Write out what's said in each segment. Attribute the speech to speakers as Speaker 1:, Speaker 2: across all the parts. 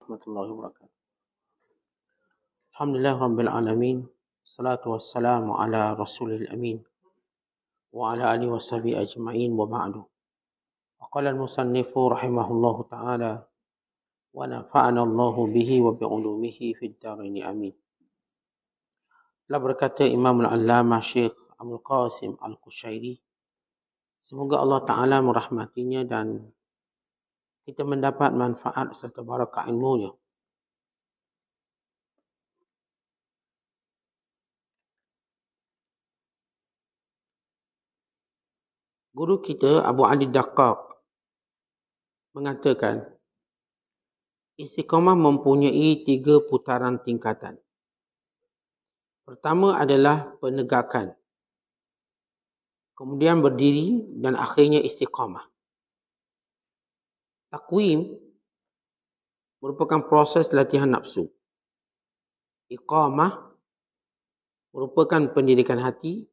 Speaker 1: warahmatullahi wabarakatuh. Alhamdulillah rabbil alamin. Salatu wassalamu ala rasulil amin. Wa ala alihi wa sahbihi ajma'in wa ba'du. Qala al-musannifu rahimahullahu ta'ala wa nafa'ana Allahu bihi wa bi'ulumihi fid dharain amin. Telah berkata Imam al-Allamah Syekh Abdul Qasim Al-Qushairi, semoga Allah Ta'ala merahmatinya dan kita mendapat manfaat serta barakah ilmunya. Guru kita Abu Ali Daqqaq mengatakan istiqamah mempunyai 3 putaran tingkatan. Pertama adalah penegakan, kemudian berdiri dan akhirnya istiqamah. Takwim merupakan proses latihan nafsu. Iqamah merupakan pendidikan hati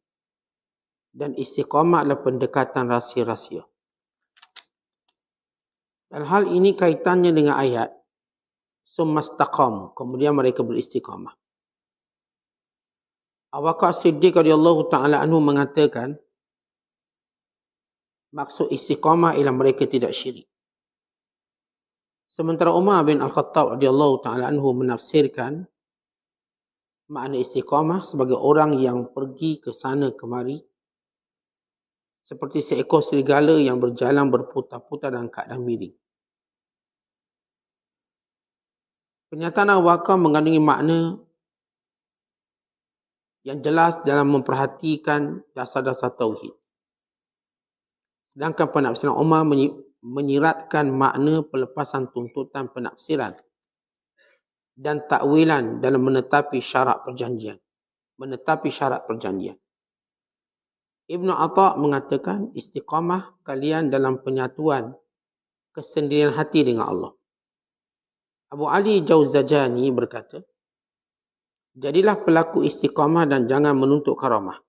Speaker 1: dan istiqamah adalah pendekatan rahsia-rahsia. Dan hal ini kaitannya dengan ayat summastaqam, kemudian mereka beristiqamah. Abu Bakar Siddiq radhiyallahu ta'ala anhu mengatakan maksud istiqamah ialah mereka tidak syirik. Sementara Umar bin Al-Khattab radhiyallahu ta'ala anhu menafsirkan makna istiqamah sebagai orang yang pergi ke sana kemari seperti seekor serigala yang berjalan berputar-putar dalam keadaan miring. Pernyataan Abu Bakar mengandungi makna yang jelas dalam memperhatikan dasar-dasar tauhid. Sedangkan penafsiran Umar menyiratkan makna pelepasan tuntutan penafsiran dan takwilan dalam menetapi syarat perjanjian. Ibn Atha mengatakan istiqamah kalian dalam penyatuan kesendirian hati dengan Allah. Abu Ali Jauzajani berkata, jadilah pelaku istiqamah dan jangan menuntut karamah.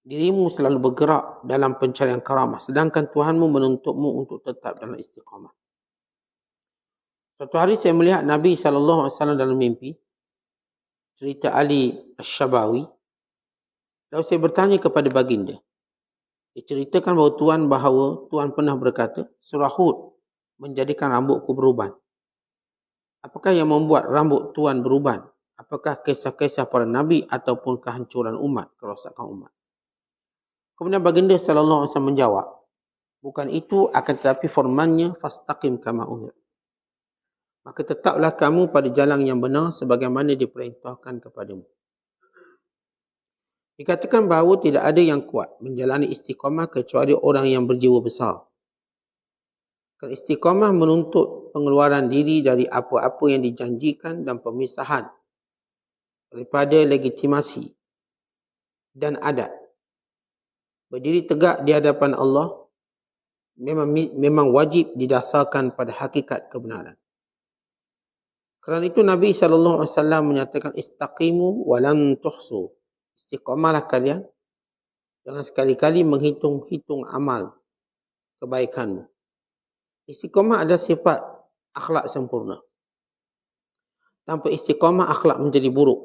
Speaker 1: Dirimu selalu bergerak dalam pencarian karamah, sedangkan Tuhanmu menuntutmu untuk tetap dalam istiqamah. Suatu hari saya melihat Nabi SAW dalam mimpi, cerita Ali Asy-Syabawi. Lalu saya bertanya kepada baginda. Diceritakan bahawa Tuhan pernah berkata, surah Hud menjadikan rambutku beruban. Apakah yang membuat rambut Tuhan beruban? Apakah kisah-kisah para nabi ataupun kehancuran umat, kerosakan umat? Kemudian baginda sallallahu alaihi wasallam menjawab, bukan itu, akan tetapi firman-Nya fastaqim kama umir. Maka tetaplah kamu pada jalan yang benar sebagaimana diperintahkan kepadamu. Dikatakan bahawa tidak ada yang kuat menjalani istiqamah kecuali orang yang berjiwa besar. Kerana istiqamah menuntut pengeluaran diri dari apa-apa yang dijanjikan dan pemisahan daripada legitimasi dan adat. Berdiri tegak di hadapan Allah memang wajib didasarkan pada hakikat kebenaran. Kerana itu Nabi SAW menyatakan istaqimu walan tuhsu. Istiqamahlah kalian. Jangan sekali-kali menghitung-hitung amal kebaikanmu. Istiqamah adalah sifat akhlak sempurna. Tanpa istiqamah akhlak menjadi buruk.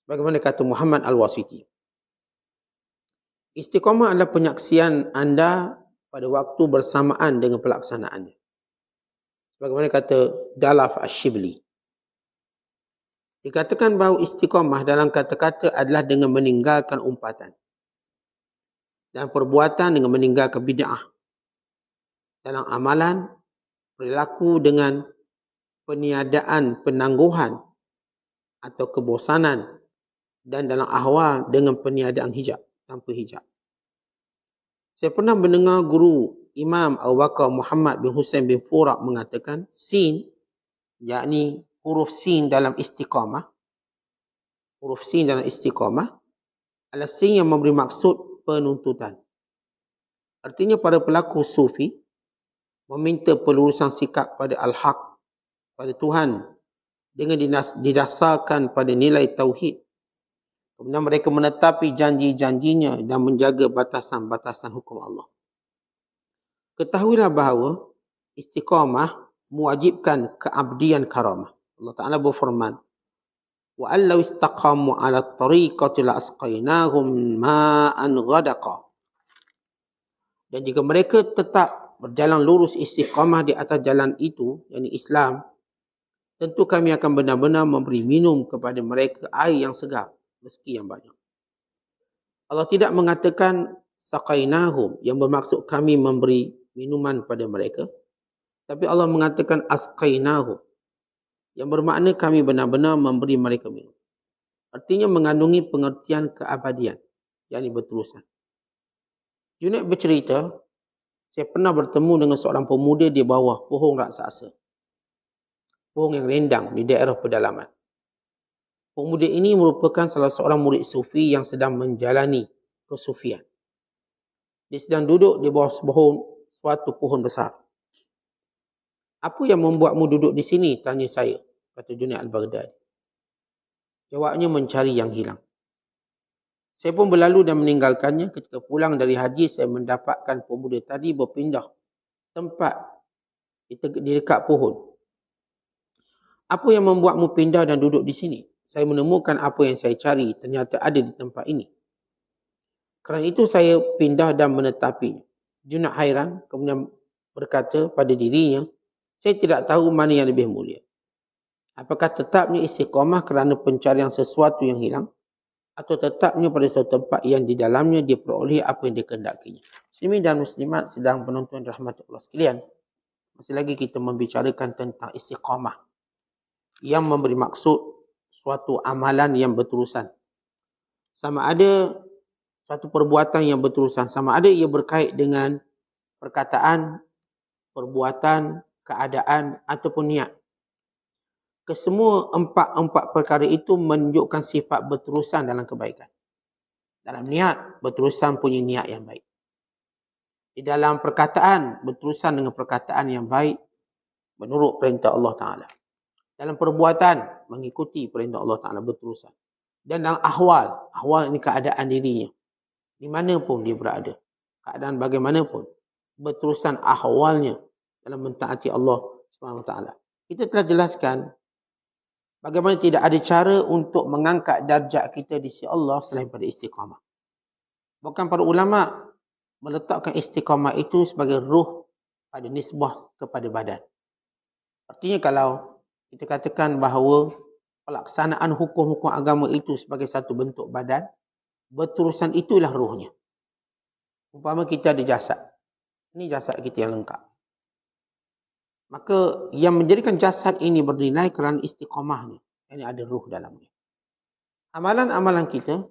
Speaker 1: Bagaimana kata Muhammad Al-Wasiti. Istiqamah adalah penyaksian anda pada waktu bersamaan dengan pelaksanaannya. Bagaimana kata Dalaf Ash-Shibli. Dikatakan bahawa istiqamah dalam kata-kata adalah dengan meninggalkan umpatan. Dan perbuatan dengan meninggalkan bid'ah. Dalam amalan, perilaku dengan peniadaan penangguhan atau kebosanan. Dan dalam ahwal dengan peniadaan hijab, tanpa hijab. Saya pernah mendengar guru Imam Abu Bakar Muhammad bin Husain bin Furak mengatakan sin, yakni huruf sin dalam istiqamah, adalah sin yang memberi maksud penuntutan. Artinya para pelaku sufi meminta pelurusan sikap pada al-haq, pada Tuhan, dengan didasarkan pada nilai tauhid. Kemudian mereka menetapi janji-janjinya dan menjaga batasan-batasan hukum Allah. Ketahuilah bahawa istiqamah mewajibkan keabdian karamah. Allah Ta'ala berfirman, wa allau istaqamu ala tariqati la asqainahum ma'an ghadaqa. Dan jika mereka tetap berjalan lurus istiqamah di atas jalan itu, yakni Islam, tentu kami akan benar-benar memberi minum kepada mereka air yang segar, rezeki yang banyak. Allah tidak mengatakan saqainahum, yang bermaksud kami memberi minuman kepada mereka. Tapi Allah mengatakan asqainahum, yang bermakna kami benar-benar memberi mereka minum. Artinya mengandungi pengertian keabadian, yakni berterusan. Junaid bercerita, saya pernah bertemu dengan seorang pemuda di bawah pohon raksasa. Pohon yang rindang di daerah pedalaman. Pemuda ini merupakan salah seorang murid sufi yang sedang menjalani kesufian. Dia sedang duduk di bawah suatu pohon besar. Apa yang membuatmu duduk di sini? Tanya saya, kata Junaid al-Baghdadi. Jawabnya, mencari yang hilang. Saya pun berlalu dan meninggalkannya. Ketika pulang dari haji, saya mendapatkan pemuda tadi berpindah tempat di dekat pohon. Apa yang membuatmu pindah dan duduk di sini? Saya menemukan apa yang saya cari ternyata ada di tempat ini. Kerana itu saya pindah dan menetapinya. Junaid hairan, kemudian berkata pada dirinya, saya tidak tahu mana yang lebih mulia. Apakah tetapnya istiqamah kerana pencarian sesuatu yang hilang, atau tetapnya pada suatu tempat yang di dalamnya dia peroleh apa yang dikehendakinya. Muslimin dan muslimat sedang penonton rahmat Allah sekalian, masih lagi kita membicarakan tentang istiqamah yang memberi maksud suatu amalan yang berterusan. Sama ada suatu perbuatan yang berterusan, sama ada ia berkait dengan perkataan, perbuatan, keadaan ataupun niat. Kesemua empat perkara itu menunjukkan sifat berterusan dalam kebaikan. Dalam niat, berterusan punya niat yang baik. Di dalam perkataan, berterusan dengan perkataan yang baik menurut perintah Allah Ta'ala. Dalam perbuatan, mengikuti perintah Allah Ta'ala, berterusan. Dan dalam ahwal ini keadaan dirinya. Di mana pun dia berada. Keadaan bagaimanapun. Berterusan ahwalnya dalam mentaati Allah SWT. Kita telah jelaskan bagaimana tidak ada cara untuk mengangkat darjat kita di sisi Allah selain pada istiqamah. Bahkan para ulama meletakkan istiqamah itu sebagai ruh pada nisbah kepada badan. Artinya kalau kita katakan bahawa pelaksanaan hukum-hukum agama itu sebagai satu bentuk badan, berterusan itulah ruhnya. Umpama kita ada jasad. Ini jasad kita yang lengkap. Maka yang menjadikan jasad ini bernilai kerana istiqamahnya. Ini ada ruh dalamnya. Amalan-amalan kita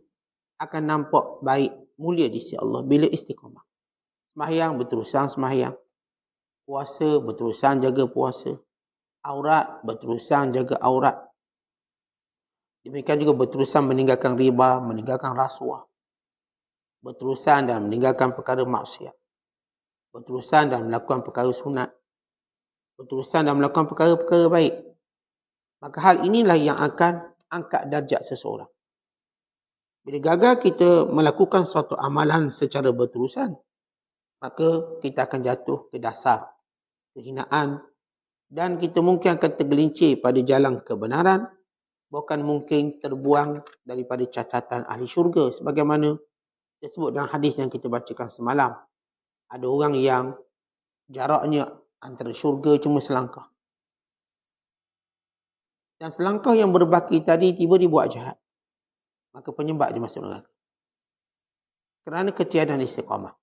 Speaker 1: akan nampak baik, mulia di sisi Allah bila istiqamah. Sembahyang, berterusan sembahyang. Puasa, berterusan jaga puasa. Aurat, berterusan jaga aurat. Demikian juga berterusan meninggalkan riba, meninggalkan rasuah. Berterusan dan meninggalkan perkara maksiat. Berterusan dan melakukan perkara sunat. Berterusan dan melakukan perkara-perkara baik. Maka hal inilah yang akan angkat darjat seseorang. Bila gagal kita melakukan suatu amalan secara berterusan, maka kita akan jatuh ke dasar kehinaan dan kita mungkin akan tergelincir pada jalan kebenaran, bahkan mungkin terbuang daripada catatan ahli syurga sebagaimana disebut dalam hadis yang kita bacakan semalam. Ada orang yang jaraknya antara syurga cuma selangkah. Dan selangkah yang berbaki tadi tiba dia buat jahat. Maka penyebab dia masuk neraka. Kerana ketiadaan istiqamah.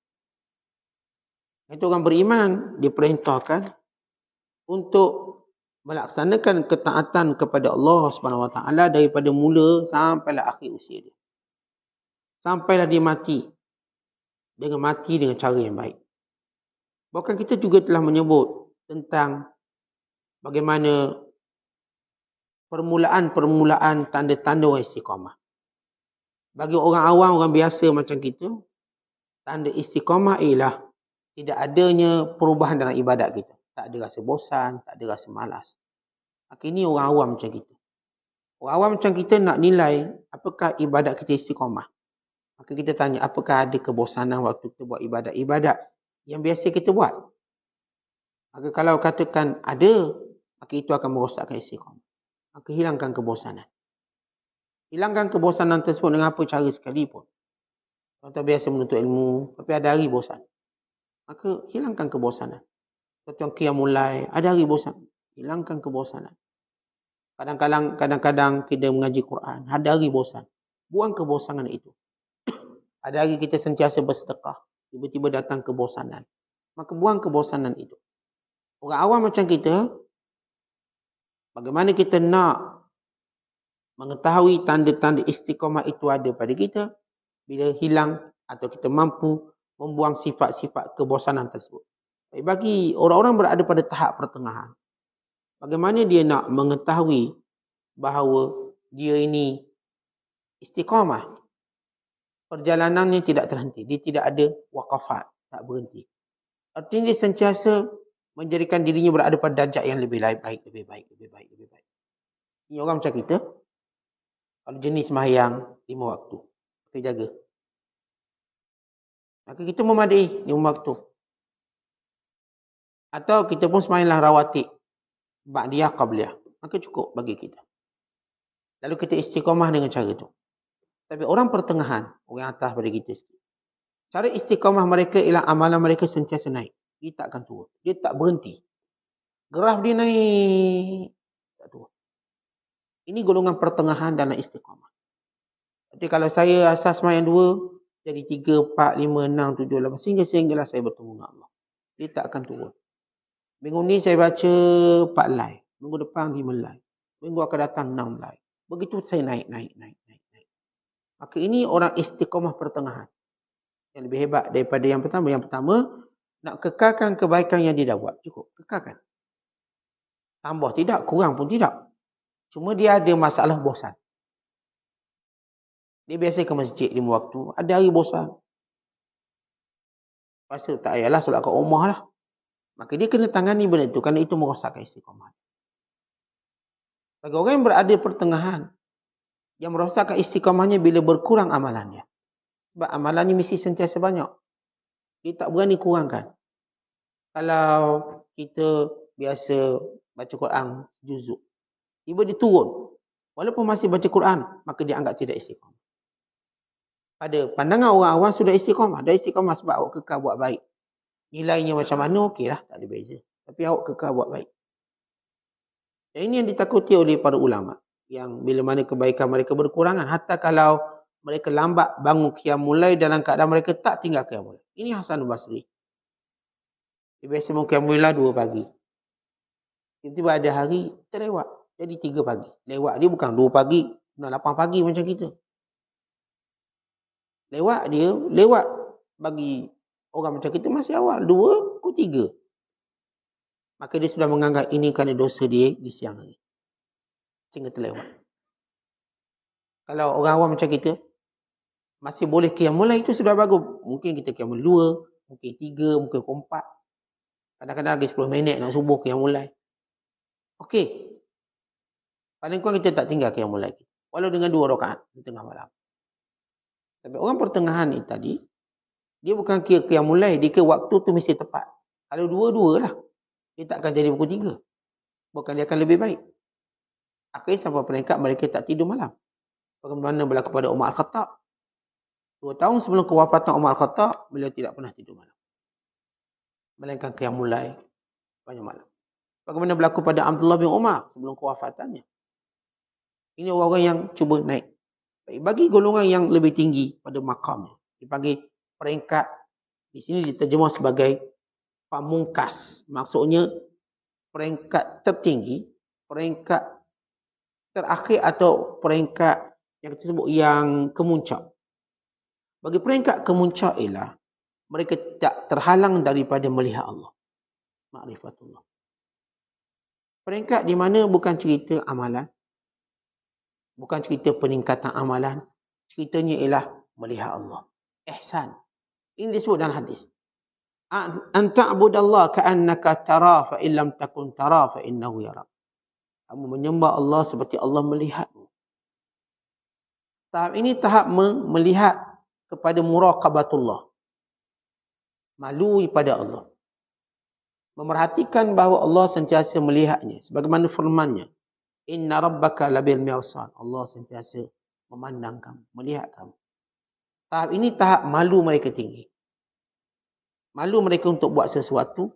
Speaker 1: Itu orang beriman diperintahkan untuk melaksanakan ketaatan kepada Allah SWT daripada mula sampailah akhir usia dia. Sampailah dia mati dengan cara yang baik. Bahkan kita juga telah menyebut tentang bagaimana permulaan tanda-tanda orang istiqamah. Bagi orang awam, orang biasa macam kita, tanda istiqamah ialah tidak adanya perubahan dalam ibadat kita. Tak ada rasa bosan, tak ada rasa malas. Maka ini orang awam macam kita. Orang awam macam kita nak nilai apakah ibadat kita istiqamah. Maka kita tanya apakah ada kebosanan waktu kita buat ibadat-ibadat yang biasa kita buat. Maka kalau katakan ada, maka itu akan merosakkan istiqamah. Maka hilangkan kebosanan. Hilangkan kebosanan tersebut dengan apa cara sekalipun. Contoh biasa menuntut ilmu, tapi ada hari bosan. Maka hilangkan kebosanan. Contoh qiyamul lail, ada hari bosan. Hilangkan kebosanan. Kadang-kadang kita mengaji Quran, ada hari bosan. Buang kebosanan itu. Ada hari kita sentiasa bersedekah, tiba-tiba datang kebosanan. Maka buang kebosanan itu. Orang awam macam kita, bagaimana kita nak mengetahui tanda-tanda istiqamah itu ada pada kita bila hilang atau kita mampu membuang sifat-sifat kebosanan tersebut. Bagi orang-orang berada pada tahap pertengahan, bagaimana dia nak mengetahui bahawa dia ini istiqamah, perjalanannya tidak terhenti, dia tidak ada waqafat, tak berhenti. Artinya dia sentiasa menjadikan dirinya berada pada darjat yang lebih baik. Ini orang macam kita, kalau jenis sembahyang 5 waktu, kita jaga. Maka kita memadai 5 waktu. Atau kita pun sembahyanglah rawatib, ba'diyah, qabliyah. Maka cukup bagi kita. Lalu kita istiqamah dengan cara itu. Tapi orang pertengahan, orang atas pada kita sikit, cara istiqamah mereka ialah amalan mereka sentiasa naik. Dia tak akan turun. Dia tak berhenti. Graf dia naik, tak turun. Ini golongan pertengahan dalam istiqamah. Jadi kalau saya asas sembahyang 2, jadi 3, 4, 5, 6, 7, 8, sehinggalah saya bertemu dengan Allah. Dia tak akan turun. Minggu ni saya baca 4 live. Minggu depan 5 live. Minggu akan datang 6 live. Begitu saya naik. Maka ini orang istiqamah pertengahan. Yang lebih hebat daripada yang pertama. Yang pertama, nak kekalkan kebaikan yang dia dah buat. Cukup, kekalkan. Tambah tidak, kurang pun tidak. Cuma dia ada masalah bosan. Dia biasa ke masjid 5 waktu. Ada hari bosan. Pasal tak payahlah solat kat rumah lah. Maka dia kena tangani benda itu. Kerana itu merosakkan istiqamah. Bagi orang yang berada pertengahan, yang merosakkan istiqamahnya bila berkurang amalannya. Sebab amalannya mesti sentiasa banyak. Dia tak berani kurangkan. Kalau kita biasa baca Quran juzuk, tiba dia turun. Walaupun masih baca Quran, maka dia anggap tidak istiqamah. Pada pandangan orang awam sudah istiqamah. Dah istiqamah sebab awak kekal buat baik. Nilainya macam mana, okeylah, tak ada beza. Tapi awak kekal buat baik. Dan ini yang ditakuti oleh para ulama. Yang bila mana kebaikan mereka berkurangan. Hatta kalau mereka lambat bangun qiyamul lail dalam keadaan mereka tak tinggal qiyamul lail. Ini Hasan Basri. Dia biasa bangun qiyamul lail 2 pagi. Tiba-tiba ada hari terlewat. Jadi 3 pagi. Lewat dia bukan 2 pagi, 8 pagi macam kita. Lewat bagi orang macam kita masih awal. 2 ke 3. Maka dia sudah menganggap ini kerana dosa dia di siang hari. Sehingga terlewat. Kalau orang awam macam kita, masih boleh qiyamul lail itu sudah bagus. Mungkin kita qiyamul 2, mungkin 3, mungkin 4. Kadang-kadang lagi 10 minit nak subuh qiyamul lail. Okey. Paling kurang kita tak tinggal qiyamul lail. Walau dengan 2 rakaat di tengah malam. Tapi orang pertengahan ni tadi, dia bukan kira qiyamul lail, dia kira waktu tu mesti tepat. Kalau 2-2 lah, dia tak akan jadi pukul 3. Bukan dia akan lebih baik. Akhirnya sampai peringkat mereka tak tidur malam. Bagaimana berlaku pada Umar Al-Khattab. 2 tahun sebelum kewafatan Umar Al-Khattab, beliau tidak pernah tidur malam. Melainkan qiyamul lail banyak malam. Bagaimana berlaku pada Abdullah bin Umar sebelum kewafatannya. Ini orang-orang yang cuba naik. Bagi golongan yang lebih tinggi pada makamnya, dipanggil peringkat, di sini diterjemah sebagai pamungkas. Maksudnya peringkat tertinggi, peringkat terakhir atau peringkat yang kita sebut yang kemuncak. Bagi peringkat kemuncak ialah mereka tak terhalang daripada melihat Allah. Ma'rifatullah. Peringkat di mana bukan cerita amalan, bukan cerita peningkatan amalan, ceritanya ialah melihat Allah. Ihsan. Ini disebut dalam hadis. An ta'budallaha ka'annaka tara fa in lam takun tara fa innahu yara. Kamu menyembah Allah seperti Allah melihatmu. Tahap ini tahap melihat kepada muraqabatullah. Malu pada Allah. Memerhatikan bahawa Allah sentiasa melihatnya. Sebagaimana firman-Nya, Inna rabbaka labil mirsad. Allah sentiasa memandang kamu, melihat kamu. Tahap ini tahap malu mereka tinggi. Malu mereka untuk buat sesuatu,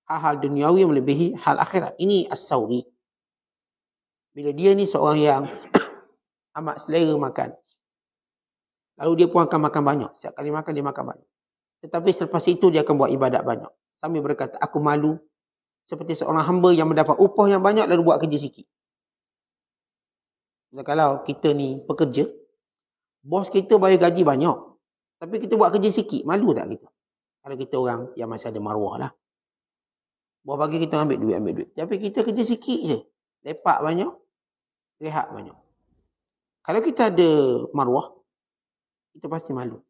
Speaker 1: hal-hal duniawi melebihi hal akhirat. Ini as-Sawri. Bila dia ni seorang yang amat selera makan. Lalu dia pun akan makan banyak. Setiap kali makan, dia makan banyak. Tetapi selepas itu, dia akan buat ibadat banyak. Sambil berkata, aku malu seperti seorang hamba yang mendapat upah yang banyak lalu buat kerja sikit. Dan kalau kita ni pekerja, bos kita bayar gaji banyak, tapi kita buat kerja sikit, malu tak kita? Kalau kita orang yang masih ada maruah lah. Bos bagi kita ambil duit. Tapi kita kerja sikit je. Lepak banyak, rehat banyak. Kalau kita ada maruah, kita pasti malu.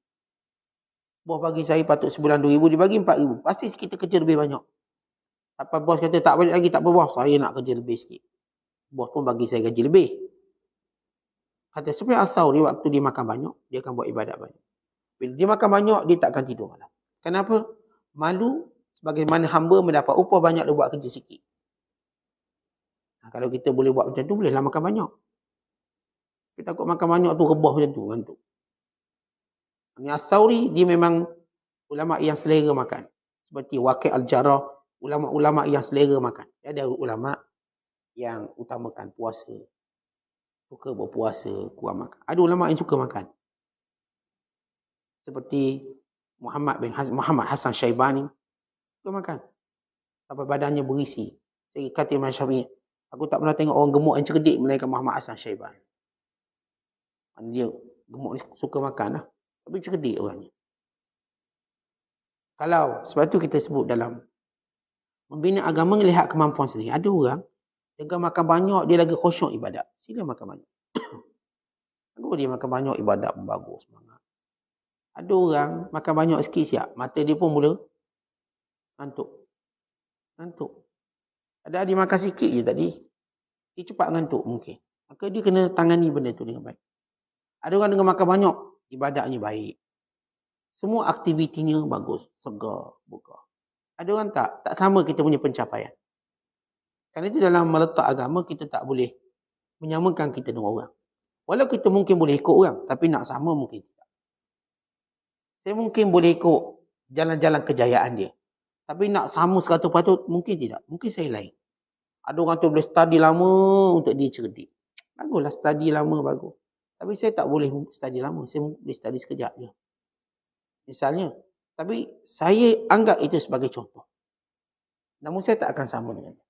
Speaker 1: Bos bagi saya patut sebulan 2,000, dia bagi 4,000. Pasti kita kerja lebih banyak. Sampai bos kata tak balik lagi, tak apa bos, saya nak kerja lebih sikit. Bos pun bagi saya gaji lebih. Kata Sufyan Ats-Tsauri, waktu dia makan banyak, dia akan buat ibadat banyak. Bila dia makan banyak, dia tak akan tidur malam. Kenapa? Malu sebagaimana hamba mendapat upah banyak lalu buat kerja sikit. Nah, kalau kita boleh buat macam tu, bolehlah makan banyak. Kita takut makan banyak tu rebah macam tu, ngantuk. Ini Ats-Tsauri, dia memang ulama yang selera makan. Seperti Waqi' Al-Jarrah, ulama-ulama yang selera makan. Ada ulama yang utamakan puasa, suka berpuasa, kurang makan. Ada ulama yang suka makan. Seperti Muhammad Hasan Syaibani, suka makan. Sampai badannya berisi. Saya kata Imam Syafi'i, aku tak pernah tengok orang gemuk yang cerdik melainkan Muhammad Hasan Syaibani. Dia gemuk ni suka makan lah. Tapi cerdik orangnya. Kalau, sebab tu kita sebut dalam membina agama, lihat kemampuan sendiri. Ada orang, dia makan banyak, dia lagi khusyuk ibadat. Sila makan banyak. Kalau dia makan banyak, ibadat pun bagus. Semangat. Ada orang, makan banyak sikit siap. Mata dia pun mula ngantuk. Ada dia makan sikit je tadi, dia cepat ngantuk mungkin. Maka dia kena tangani benda tu dengan baik. Ada orang dengan makan banyak, ibadatnya baik. Semua aktivitinya bagus, segar, buka. Ada orang tak sama kita punya pencapaian. Kerana itu dalam meletak agama, kita tak boleh menyamakan kita dengan orang. Walau kita mungkin boleh ikut orang, tapi nak sama mungkin tidak. Saya mungkin boleh ikut jalan-jalan kejayaan dia. Tapi nak sama 100% mungkin tidak. Mungkin saya lain. Ada orang tu boleh study lama untuk dia cerdik. Baguslah study lama, bagus. Tapi saya tak boleh study lama. Saya boleh study sekejap je. Misalnya. Tapi saya anggap itu sebagai contoh. Namun saya tak akan sama dengan dia.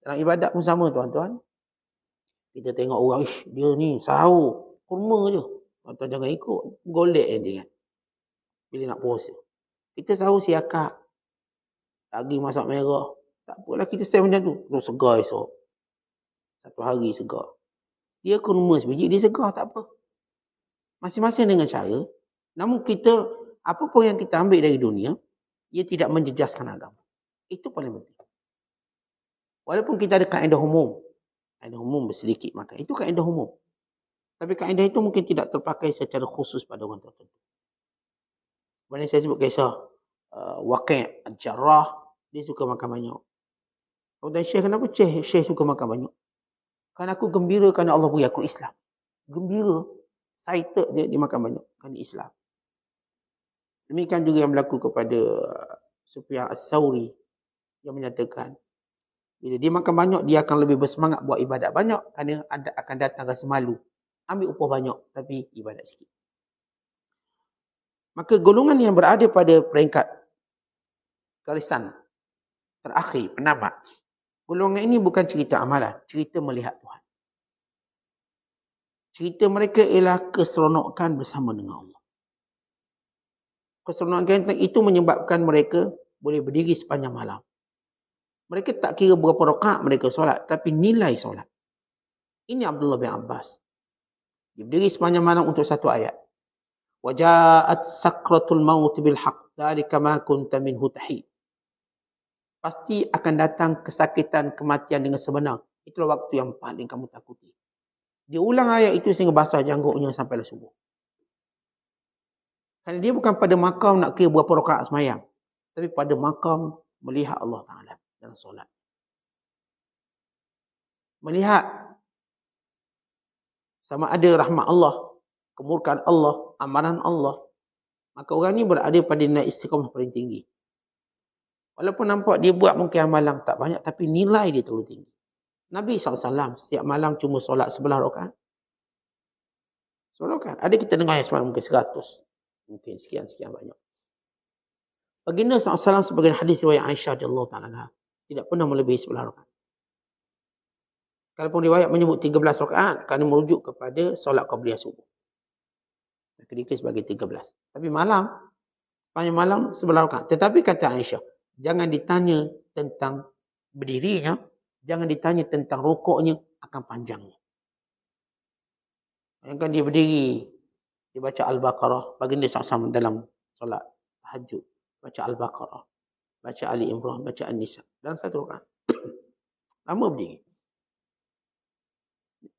Speaker 1: Dalam ibadat pun sama tuan-tuan. Kita tengok orang, dia ni sahur, kurma je. Tuan-tuan jangan ikut. Golek je kan. Bila nak puasa. Kita sahur siakak. Lagi masak merah. Tak apalah kita set macam tu. Itu segar esok. Satu hari segar. Dia kurma sebiji, dia segar, tak apa. Masing-masing dengan cara. Namun kita, apapun yang kita ambil dari dunia, ia tidak menjejaskan agama. Itu paling penting. Walaupun kita ada kaedah umum. Kaedah umum bersedikit makan. Itu kaedah umum. Tapi kaedah itu mungkin tidak terpakai secara khusus pada orang tertentu. Sebenarnya saya sebut kisah Waqi' Al-Jarrah, dia suka makan banyak. Kemudian Syekh, kenapa Syekh suka makan banyak? Kerana aku gembira kerana Allah beri aku Islam. Gembira. Excited dia makan banyak kerana Islam. Demikian juga yang berlaku kepada Sufyan Ats-Tsauri yang menyatakan bila dia makan banyak, dia akan lebih bersemangat buat ibadat banyak kerana akan datang rasa malu. Ambil upah banyak tapi ibadat sikit. Maka golongan yang berada pada peringkat garisan terakhir, penamat. Golongan ini bukan cerita amalan, cerita melihat Tuhan. Cerita mereka ialah keseronokan bersama dengan Allah. Keseronokan itu menyebabkan mereka boleh berdiri sepanjang malam. Mereka tak kira berapa rakaat mereka solat, tapi nilai solat. Ini Abdullah bin Abbas. Dia berdiri sepanjang malam untuk satu ayat. Waja'at sakratul maut bil haqq, dzalika ma kunta minhu tahid. Pasti akan datang kesakitan kematian dengan sebenar. Itulah waktu yang paling kamu takuti. Dia ulang ayat itu sehingga basah janggutnya sampailah subuh. Kerana dia bukan pada makam nak kira berapa rakaat semayang, tapi pada makam melihat Allah Ta'ala dalam solat. Melihat sama ada rahmat Allah, kemurkaan Allah, amaran Allah. Maka orang ni berada pada nilai istiqamah paling tinggi. Walaupun nampak dia buat mungkin amalan tak banyak, tapi nilai dia terlalu tinggi. Nabi SAW setiap malam cuma solat 11 rakaat. 11 rakaat. Ada kita dengar yang semalam mungkin 100. Mungkin sekian-sekian banyak. Baginda SAW sebagai hadis riwayat Aisyah radhiyallahu ta'ala tidak pernah melebihi 11 rakaat. Kalaupun riwayat menyebut 13 rakaat, kerana merujuk kepada solat qabliyah subuh. Maka dikira sebagai 13. Tapi malam, sepanjang malam 11 rakaat. Tetapi kata Aisyah, jangan ditanya tentang berdirinya, jangan ditanya tentang rukuknya, akan panjangnya. Bayangkan dia berdiri, dia baca Al-Baqarah, baginda SAW dalam solat tahajud, baca Al-Baqarah, baca Ali Imran, baca An-Nisa, dalam satu rakaat. Lama berdiri.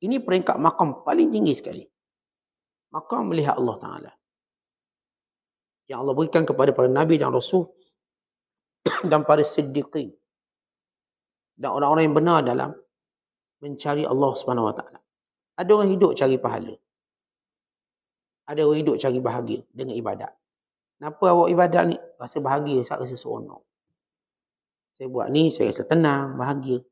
Speaker 1: Ini peringkat makam paling tinggi sekali. Makam melihat Allah Ta'ala. Yang Allah berikan kepada para Nabi dan Rasul dan para Siddiqin. Dan orang-orang yang benar dalam mencari Allah Subhanahu Wa Ta'ala. Ada orang hidup cari pahala. Ada orang hidup cari bahagia dengan ibadat. Kenapa awak ibadat ni? Rasa bahagia, saya rasa seronok. Saya buat ni, saya rasa tenang, bahagia.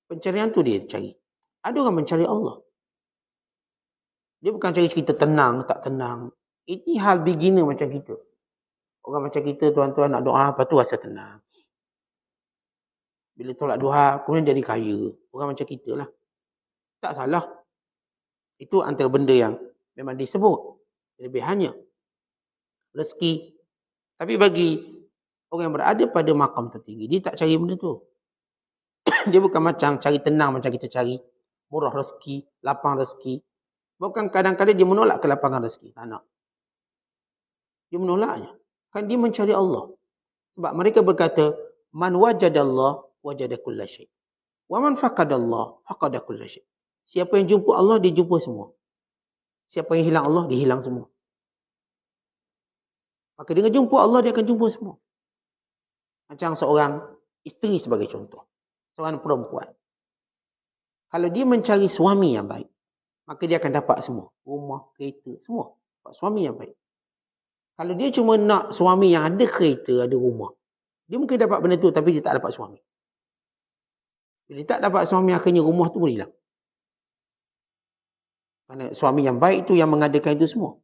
Speaker 1: Pencarian tu dia cari. Ada orang mencari Allah. Dia bukan cari cerita tenang, tak tenang. Ini hal beginner macam kita. Orang macam kita, tuan-tuan nak doa, lepas tu rasa tenang. Bila tolak duha, kemudian jadi kaya. Orang macam kita lah. Tak salah. Itu antara benda yang memang disebut. Lebihannya. Rezeki. Tapi bagi orang yang berada pada makam tertinggi, dia tak cari benda tu. Dia bukan macam cari tenang macam kita cari. Murah rezeki, lapang rezeki. Bukan kadang-kadang dia menolak kelapangan rezeki. Tak nak. Dia menolaknya. Kan dia mencari Allah. Sebab mereka berkata, man wajadallah wajada kulla syai'. Wa man faqadallah faqada kulla syai'. Siapa yang jumpa Allah, dia jumpa semua. Siapa yang hilang Allah, dia hilang semua. Maka dengan jumpa Allah, dia akan jumpa semua. Macam seorang isteri sebagai contoh. Seorang perempuan. Kalau dia mencari suami yang baik, maka dia akan dapat semua. Rumah, kereta, semua. Dapat suami yang baik. Kalau dia cuma nak suami yang ada kereta, ada rumah, dia mungkin dapat benda tu, tapi dia tak dapat suami. Bila dia tak dapat suami, akhirnya rumah tu pun hilang. Kerana suami yang baik tu yang mengadakan itu semua.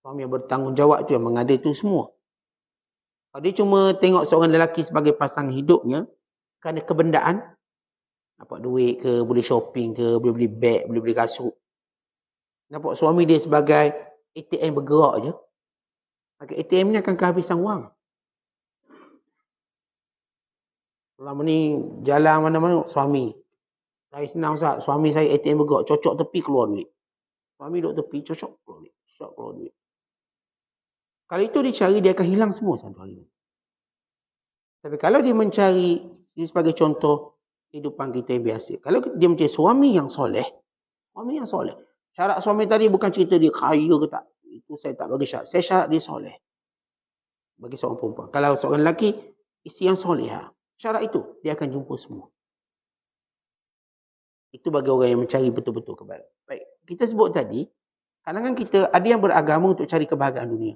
Speaker 1: Suami yang bertanggungjawab tu yang mengada itu semua. Kalau dia cuma tengok seorang lelaki sebagai pasangan hidupnya, kerana kebendaan, dapat duit ke, boleh shopping ke, boleh beli beg, boleh beli kasut. Nampak suami dia sebagai ATM bergerak je. Maka ATM ni akan kehabisan wang. Lama ni jalan mana-mana, suami. Saya senang Ustaz, suami saya ATM bergerak, cocok tepi keluar duit. Suami duduk tepi, cocok keluar duit. Cocok keluar duit. Kalau itu dicari, dia akan hilang semua satu hari. Tapi kalau dia mencari, dia sebagai contoh, kehidupan kita yang biasa. Kalau dia mencari suami yang soleh, syarat suami tadi bukan cerita dia kaya ke tak. Itu saya tak bagi syarat. Saya syarat dia soleh. Bagi seorang perempuan. Kalau seorang lelaki, isteri yang soleh. Syarat itu, dia akan jumpa semua. Itu bagi orang yang mencari betul-betul kebaikan. Baik, kita sebut tadi, kadang-kadang kita ada yang beragama untuk cari kebahagiaan dunia.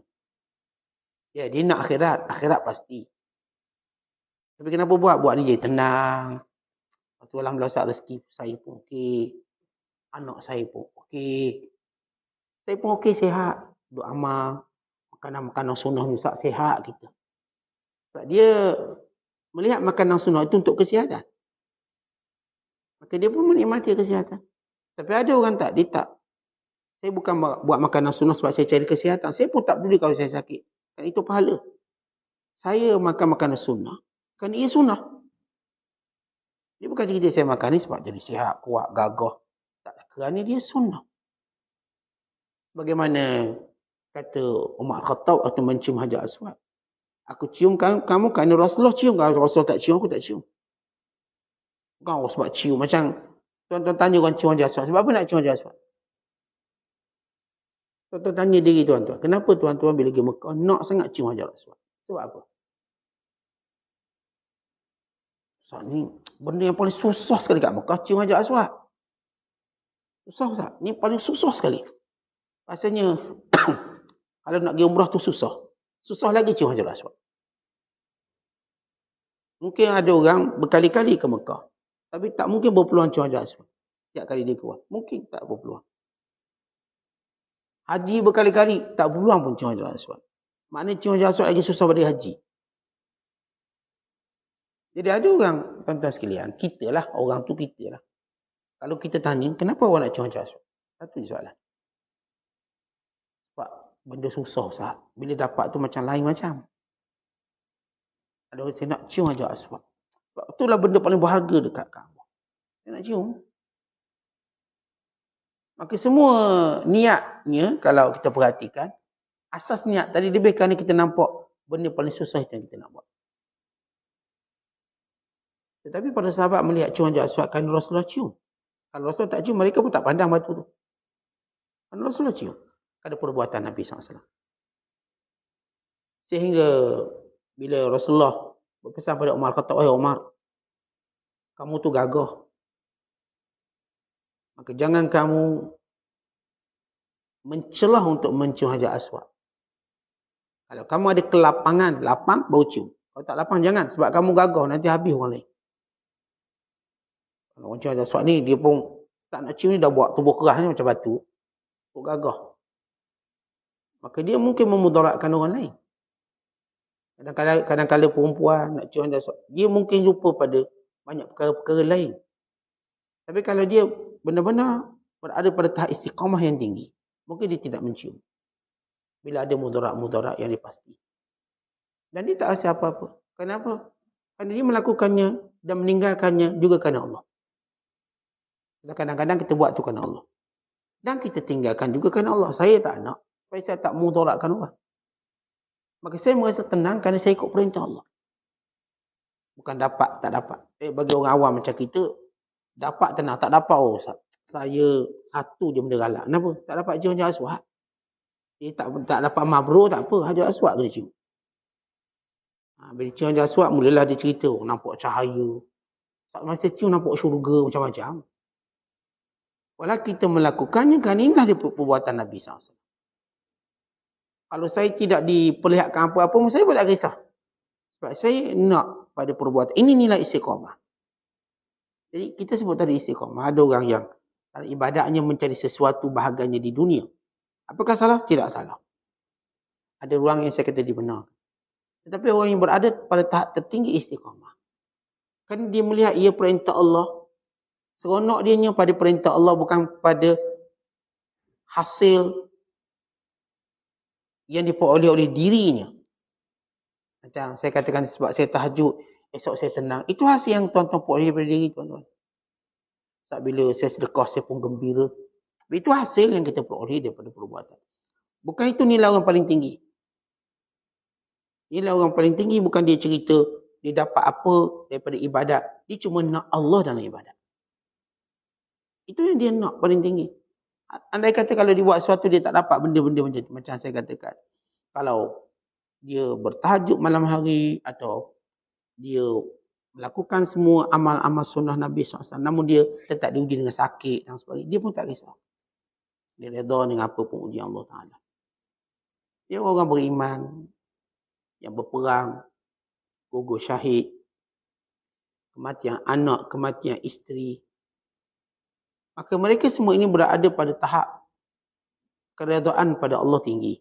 Speaker 1: Ya, dia nak akhirat. Akhirat pasti. Tapi kenapa buat? Buat ni jadi tenang. Lepas tu alhamdulillah rezeki saya pun okey. Anak saya pun okey. Saya pun okey, sihat. Duk amal. Makanan-makanan sunnah ni sihat kita. Sebab dia melihat makanan sunnah itu untuk kesihatan. Maka dia pun menikmati kesihatan. Tapi ada orang tak, dia tak. Saya bukan buat makanan sunnah sebab saya cari kesihatan. Saya pun tak peduli kalau saya sakit. Kan itu pahala. Saya makan makanan sunnah. Kan ia sunnah. Dia bukan cerita saya makan ni sebab jadi sihat, kuat, gagah. Tak, kerana dia sunnah. Bagaimana kata Umar Khattab atau mencium Hajar Aswad. Aku cium kamu kerana Rasulullah cium. Kalau Rasulullah tak cium, aku tak cium. Bukan sebab cium. Macam tuan-tuan tanya orang cium Hajar Aswad. Sebab apa nak cium Hajar Aswad? Tuan-tuan tanya diri tuan-tuan. Kenapa tuan-tuan bila pergi Mekah nak sangat cium Hajar Aswad? Sebab apa? Ustaz, ni benda yang paling susah sekali kat Mekah, cium Hajar Aswad. Susah Ustaz. Ni paling susah sekali. Rasanya kalau nak pergi umrah tu susah. Susah lagi cium Hajar Aswad. Mungkin ada orang berkali-kali ke Mekah. Tapi tak mungkin berpeluang cium Hajar Aswad. Setiap kali dia keluar. Mungkin tak berpeluang. Haji berkali-kali, tak berpeluang pun cium Hajar Aswad. Maknanya cium Hajar Aswad lagi susah pada haji. Jadi ada orang, tuan-tuan sekalian, kita lah, orang tu kita lah. Kalau kita tanya, kenapa awak nak cium Hajar Aswad? Satu je soalan. Sebab benda susah, Ustaz. Bila dapat tu macam lain macam. Ada orang saya nak cium Hajar Aswad. Sebab itulah benda paling berharga dekat Kaabah. Saya nak cium. Maka semua niatnya, kalau kita perhatikan, asas niat tadi lebih kerana kita nampak benda paling susah itu yang kita nak buat. Tetapi pada sahabat melihat cium Hajar Aswad kerana Rasulullah cium. Kalau Rasulullah tak cium, mereka pun tak pandang batu tu. Kerana Rasulullah cium. Ada perbuatan Nabi SAW. Sehingga bila Rasulullah berpesan pada Umar, kata, "Wahai Umar, kamu tu gagah. Maka jangan kamu mencelah untuk mencium Hajar Aswad. Kalau kamu ada kelapangan, lapang, baru cium. Kalau tak lapang, jangan. Sebab kamu gagah, nanti habis orang lain." Kalau orang cium Hajar Aswad ni, dia pun tak nak cium ni, dah buat tubuh keras ni macam batu. Kok gagah. Maka dia mungkin memudaratkan orang lain. Kadang-kadang perempuan nak cium Hajar Aswad, dia mungkin lupa pada banyak perkara-perkara lain. Tapi kalau dia benar-benar berada pada tahap istiqamah yang tinggi, mungkin dia tidak mencium. Bila ada mudarat-mudarat yang dipasti. Dan dia tak rasa apa-apa. Kenapa? Kerana dia melakukannya dan meninggalkannya juga kerana Allah. Kadang-kadang kita buat tu kerana Allah. Dan kita tinggalkan juga kerana Allah. Saya tak nak. Supaya saya tak mudaratkan orang. Maka saya merasa tenang kerana saya ikut perintah Allah. Bukan dapat, tak dapat. Bagi orang awam macam kita, dapat tenang, tak dapat. Oh, saya satu je benda galak. Kenapa? Tak dapat cium Hajar Aswad. Dia tak dapat mabrur, tak apa. Hajar Aswad kena cium. Bila cium Hajar Aswad, mulalah dia cerita. Nampak cahaya. Masa cium nampak syurga macam-macam. Walau kita melakukannya, kerana inilah dia perbuatan Nabi SAW. Kalau saya tidak diperlihatkan apa-apa, saya pun tak kisah. Sebab saya nak pada perbuatan. Ini nilai istiqamah. Jadi kita sebut tadi istiqamah. Ada orang yang ibadatnya mencari sesuatu bahagiannya di dunia. Apakah salah? Tidak salah. Ada orang yang saya kata dibenarkan. Tetapi orang yang berada pada tahap tertinggi istiqamah. Kan dia melihat ia perintah Allah. Seronok dia pada perintah Allah, bukan pada hasil yang diperoleh oleh dirinya. Macam saya katakan, sebab saya tahajud, esok saya tenang. Itu hasil yang tuan-tuan peroleh daripada diri tuan-tuan. Sebab bila saya sedekah, saya pun gembira. Itu hasil yang kita peroleh daripada perbuatan. Bukan itu nilai orang paling tinggi. Nilai orang paling tinggi bukan dia cerita dia dapat apa daripada ibadat. Dia cuma nak Allah dalam ibadat. Itu yang dia nak paling tinggi. Andai kata kalau dia buat sesuatu, dia tak dapat benda-benda macam saya katakan. Kalau dia bertahajud malam hari atau dia melakukan semua amal-amal sunnah Nabi SAW, namun dia tetap diuji dengan sakit dan sebagainya, dia pun tak risau. Dia redha dengan apa pun ujian Allah Ta'ala. Dia orang beriman yang berperang, gugur syahid, kematian anak, kematian isteri. Maka mereka semua ini berada pada tahap keredaan pada Allah tinggi.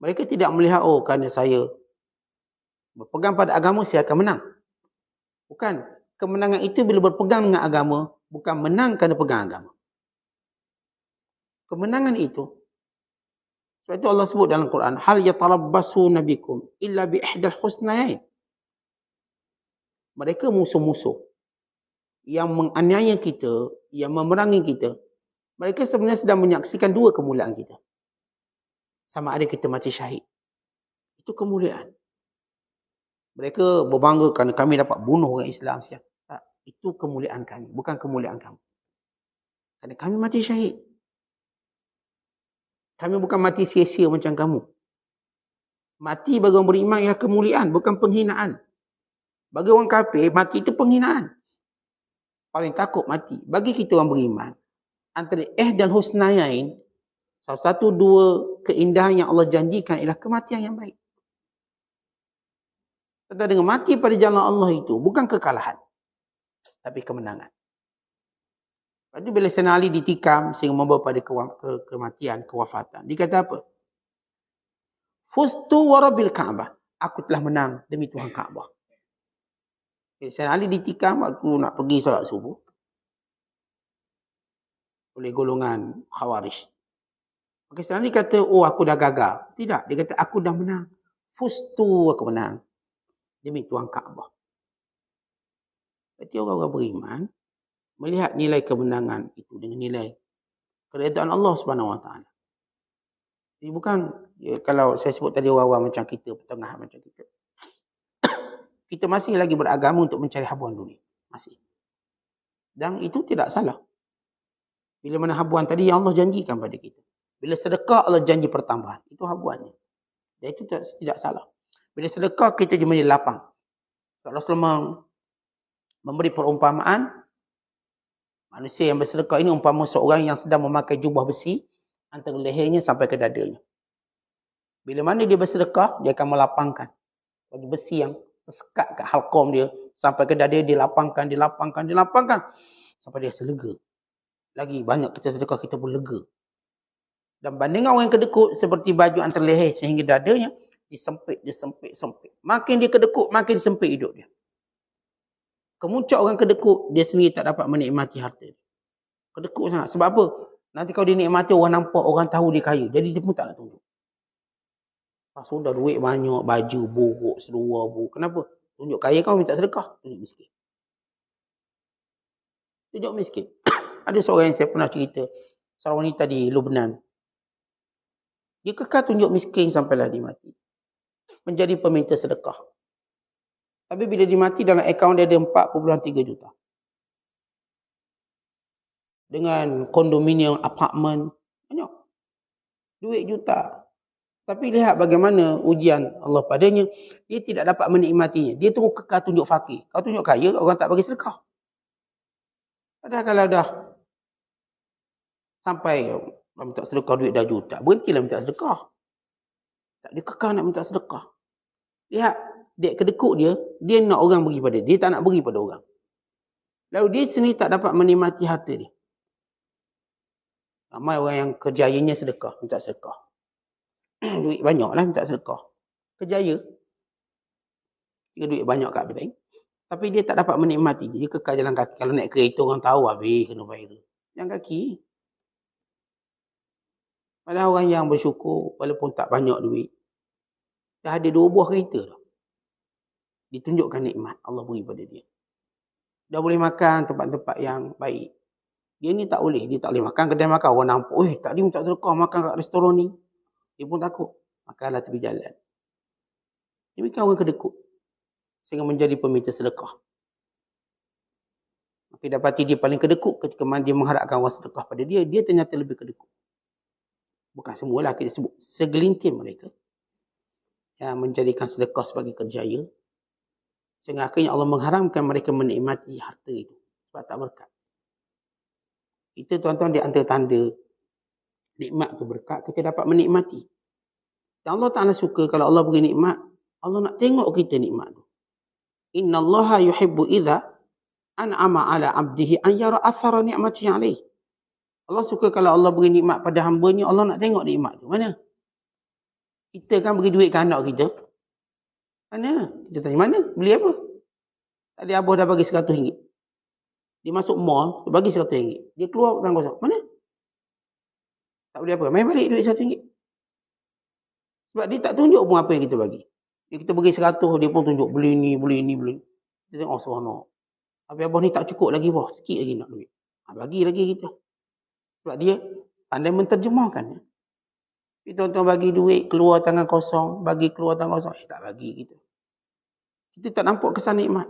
Speaker 1: Mereka tidak melihat, oh kerana saya berpegang pada agama, saya akan menang. Bukan. Kemenangan itu bila berpegang dengan agama, bukan menang kerana pegang agama. Kemenangan itu, sebab itu Allah sebut dalam Quran, hal yatarabbasu nabikum illa bi ihdal husnayain. Mereka musuh-musuh yang menganiaya kita, yang memerangi kita, mereka sebenarnya sedang menyaksikan dua kemuliaan kita. Sama ada kita mati syahid. Itu kemuliaan. Mereka berbangga kerana kami dapat bunuh orang Islam. Tak, itu kemuliaan kami, bukan kemuliaan kamu. Kerana kami mati syahid. Kami bukan mati sia-sia macam kamu. Mati bagi orang beriman ialah kemuliaan, bukan penghinaan. Bagi orang kafir, mati itu penghinaan. Paling takut mati. Bagi kita orang beriman, antara dan husnayain, salah satu dua keindahan yang Allah janjikan ialah kematian yang baik. Tentang dengan mati pada jalan Allah itu bukan kekalahan, tapi kemenangan. Lepas tu bila Sayyidina Ali ditikam sehingga membawa pada kematian, kewafatan. Dia kata apa? Fustu warabil Ka'bah. Aku telah menang demi Tuhan Ka'bah. Sayyidina Ali ditikam waktu nak pergi solat subuh oleh golongan Khawarij. Maka Sayyidina Ali kata, oh aku dah gagal. Tidak, dia kata aku dah menang. Fustu, aku menang demi Tuhan Ka'bah. Berarti orang-orang beriman melihat nilai kemenangan itu dengan nilai keredaan Allah Subhanahu Wa Taala. Jadi bukan kalau saya sebut tadi orang-orang macam kita, pertengahan macam kita. Kita masih lagi beragama untuk mencari habuan dunia. Masih. Dan itu tidak salah. Bila mana habuan tadi yang Allah janjikan pada kita. Bila sedekah Allah janji pertambahan. Itu habuannya. Dan itu tidak salah. Bila sedekah kita jadi lapang. Rasulullah memberi perumpamaan. Manusia yang bersedekah ini umpama seorang yang sedang memakai jubah besi antara lehernya sampai ke dadanya. Bila mana dia bersedekah, dia akan melapangkan bagi besi yang tersekat kat halqom dia sampai ke dada dia, dilapangkan sampai dia selega. Lagi banyak kita sedekah, kita pun lega. Dan bandingan orang yang kedekut seperti baju antara leher sehingga dadanya disempit. Makin dia kedekut, makin disempit hidup dia. Kemuncak orang kedekut, dia sendiri tak dapat menikmati harta. Kedekut sangat. Sebab apa? Nanti kalau dia nikmati, orang nampak, orang tahu dia kaya. Jadi dia pun tak nak tunjuk. Pasal dah duit banyak, baju, buruk, seluar, buruk. Kenapa? Tunjuk kaya kau minta sedekah. Tunjuk miskin. Tunjuk miskin. Ada seorang yang saya pernah cerita. Seorang wanita di Lubnan. Dia kekal tunjuk miskin sampailah dia mati. Menjadi peminta sedekah. Tapi bila dia mati, dalam akaun dia ada 4.3 juta. Dengan kondominium, apartmen. Banyak. Duit juta. Tapi lihat bagaimana ujian Allah padanya. Dia tidak dapat menikmatinya. Dia terus kekal tunjuk fakir. Kalau tunjuk kaya, orang tak bagi sedekah. Padahal kalau dah sampai minta sedekah duit dah juta, berhentilah minta sedekah. Tak dia kekal nak minta sedekah. Lihat, dek kedekut dia nak orang beri pada dia. Dia tak nak beri pada orang. Lalu dia sendiri tak dapat menikmati harta dia. Ramai orang yang kerjayanya sedekah, minta sedekah. Duit banyak lah minta sedekah. Kerjaya. Dia duit banyak kat bank. Tapi dia tak dapat menikmati. Dia kekal jalan kaki. Kalau naik kereta orang tahu habis kena bayar. Jalan kaki. Padahal orang yang bersyukur walaupun tak banyak duit. Dah ada 2 buah kereta dah. Ditunjukkan nikmat Allah beri pada dia. Dah boleh makan tempat-tempat yang baik. Dia ni tak boleh. Dia tak boleh makan kedai makan. Orang nampak, tadi minta sedekah makan kat restoran ni. Dia pun takut. Makanlah tepi jalan. Demikian orang kedekut. Sehingga menjadi peminta sedekah. Maka dapati dia paling kedekut ketika dia mengharapkan orang sedekah pada dia. Dia ternyata lebih kedekut. Bukan semualah kita sebut. Segelintir mereka. Yang menjadikan sedekah sebagai kerjaya. Sehingga akhirnya Allah mengharamkan mereka menikmati harta itu. Sebab tak berkat. Kita tuan-tuan di antara tanda nikmat tu berkat, kita dapat menikmati. Dan Allah Ta'ala suka kalau Allah beri nikmat, Allah nak tengok kita nikmat tu. Inna Allaha yuhibbu idha an'ama ala abdihi an yara athara ni'mati alaih. Allah suka kalau Allah beri nikmat pada hamba-Nya, Allah nak tengok nikmat tu. Mana? Kita kan beri duit ke anak kita. Mana? Kita tanya, mana? Beli apa? Tadi abah dah bagi RM100. Dia masuk mall, dia bagi RM100. Dia keluar dengan kosong. Mana? Tak beli apa? Main balik duit RM100. Sebab dia tak tunjuk pun apa yang kita bagi. Kita bagi 100, dia pun tunjuk beli ni, beli ni, beli ni. Kita tengok, seronok. Tapi abah ni tak cukup lagi, bawah. Sikit lagi nak duit. Bagi lagi kita. Sebab dia pandai menterjemahkan. Tapi tuan-tuan bagi duit, keluar tangan kosong. Bagi keluar tangan kosong. Tak bagi kita. Kita tak nampak kesan nikmat.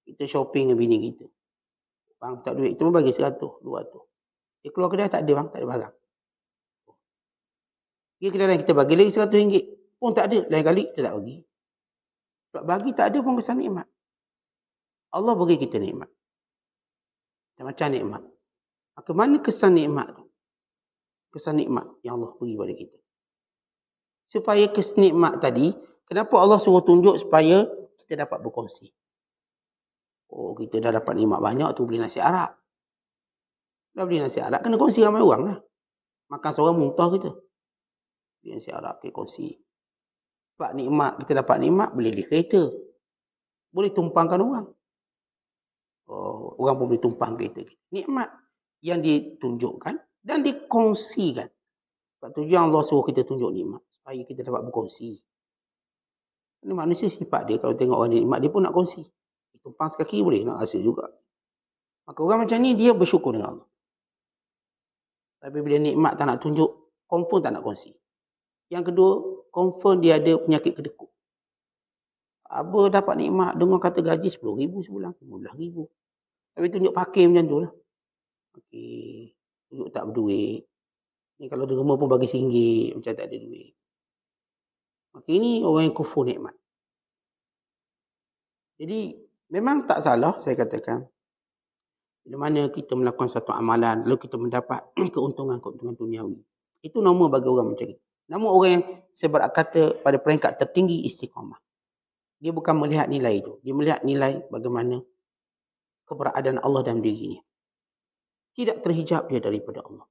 Speaker 1: Kita shopping dengan bini kita. Bang, tak duit. Kita pun bagi 100, 200. Dia keluar kedai, tak ada bang. Tak ada barang. Dia kedai lain kita bagi lagi RM100. Pun tak ada. Lain kali, kita tak bagi. Sebab bagi tak ada pun kesan nikmat. Allah beri kita nikmat. Macam nikmat. Maka mana kesan nikmat tu? Kesan nikmat yang Allah beri pada kita. Supaya kesan nikmat tadi, kenapa Allah suruh tunjuk supaya kita dapat berkongsi? Oh, kita dah dapat nikmat banyak tu, beli nasi Arab. Dah beli nasi Arab, kena kongsi ramai orang lah. Makan seorang muntah kita. Beli nasi Arab, kita kongsi. Sebab nikmat, kita dapat nikmat, boleh beli kereta. Boleh tumpangkan orang. Oh, orang pun boleh tumpang kereta. Nikmat yang ditunjukkan dan dikongsikan. Sebab tujuan Allah suruh kita tunjuk nikmat. Supaya kita dapat berkongsi. Ini manusia sifat dia, kalau tengok orang nikmat, dia pun nak kongsi. Tumpang sekaki boleh, nak rasa juga. Maka orang macam ni, dia bersyukur dengan Allah. Tapi bila nikmat tak nak tunjuk, confirm tak nak kongsi. Yang kedua, confirm dia ada penyakit kedekut. Apa dapat nikmat, dengar kata gaji 10,000 sebulan, 15,000. Tapi tunjuk pakai macam tu lah. Okey, tunjuk tak berduit. Ni kalau derma pun bagi RM1, macam tak ada duit. Maka ini orang yang kufur nikmat. Jadi, memang tak salah saya katakan. Bila mana kita melakukan satu amalan, lalu kita mendapat keuntungan-keuntungan duniawi. Itu normal bagi orang macam itu. Namun orang yang saya kata pada peringkat tertinggi istiqamah. Dia bukan melihat nilai itu. Dia melihat nilai bagaimana keberadaan Allah dalam dirinya. Tidak terhijab dia daripada Allah.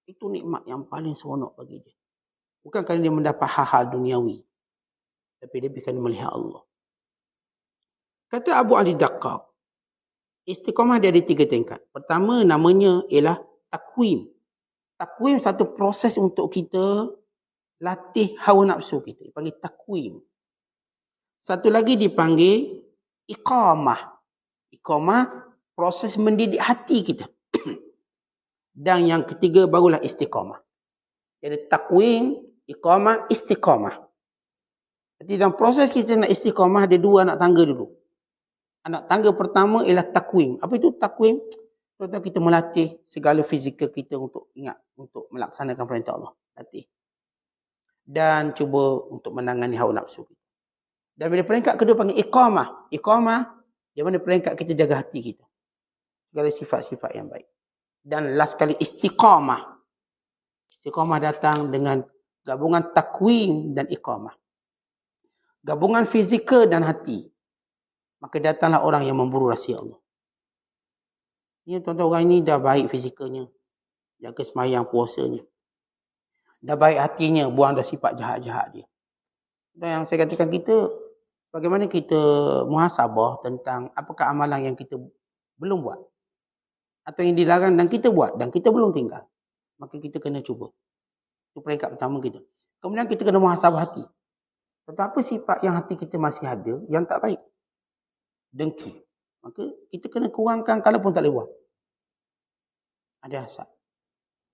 Speaker 1: Itu nikmat yang paling seronok bagi dia. Bukan kerana dia mendapat hal-hal duniawi. Tapi dia kerana melihat Allah. Kata Abu Ali Daqqaq, istiqamah dia ada 3 tingkat. Pertama namanya ialah takwim. Takwim satu proses untuk kita latih hawa nafsu kita. Dipanggil takwim. Satu lagi dipanggil iqamah. Iqamah, proses mendidik hati kita. Dan yang ketiga barulah istiqamah. Jadi takwim, iqamah, istiqamah. Jadi dalam proses kita nak istiqamah, ada 2 anak tangga dulu. Anak tangga pertama ialah takwim. Apa itu takwim? Contoh kita melatih segala fizikal kita untuk ingat, untuk melaksanakan perintah Allah. Latih. Dan cuba untuk menangani hawa nafsu kita. Dan bila peringkat kedua panggil iqamah. Iqamah, di mana peringkat kita jaga hati kita. Segala sifat-sifat yang baik. Dan last kali istiqamah. Istiqamah datang dengan gabungan takwim dan iqamah. Gabungan fizikal dan hati. Maka datanglah orang yang memburu rahsia Allah. Ini tuan-tuan, orang ini dah baik fizikalnya. Jaga semayang puasanya. Dah baik hatinya, buang dah sifat jahat-jahat dia. Dan yang saya katakan kita, bagaimana kita muhasabah tentang apakah amalan yang kita belum buat. Atau yang dilarang dan kita buat dan kita belum tinggal. Maka kita kena cuba. Itu peringkat pertama kita. Kemudian kita kena muhasabah hati. Tetapi sifat yang hati kita masih ada, yang tak baik. Dengki. Maka kita kena kurangkan kalau pun tak boleh buat. Ada hasad.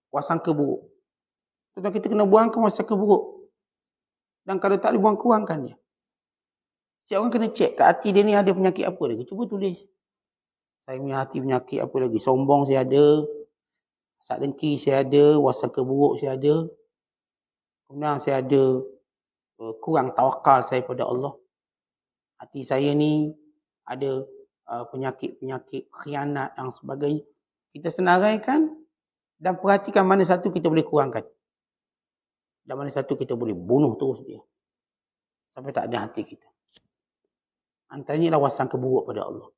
Speaker 1: Wasangka buruk. Tetapi kita kena buangkan wasangka buruk. Dan kalau tak boleh buang, kurangkan dia. Setiap orang kena cek kat hati dia ni ada penyakit apa lagi. Cuba tulis. Saya punya hati penyakit apa lagi. Sombong saya ada. Hasad dengki saya ada. Wasangka buruk saya ada. Kemudian saya ada kurang tawakal saya pada Allah. Hati saya ni ada penyakit-penyakit khianat dan sebagainya. Kita senaraikan dan perhatikan mana satu kita boleh kurangkan. Dan mana satu kita boleh bunuh terus dia. Sampai tak ada hati kita. Antaranya adalah wasangka buruk pada Allah.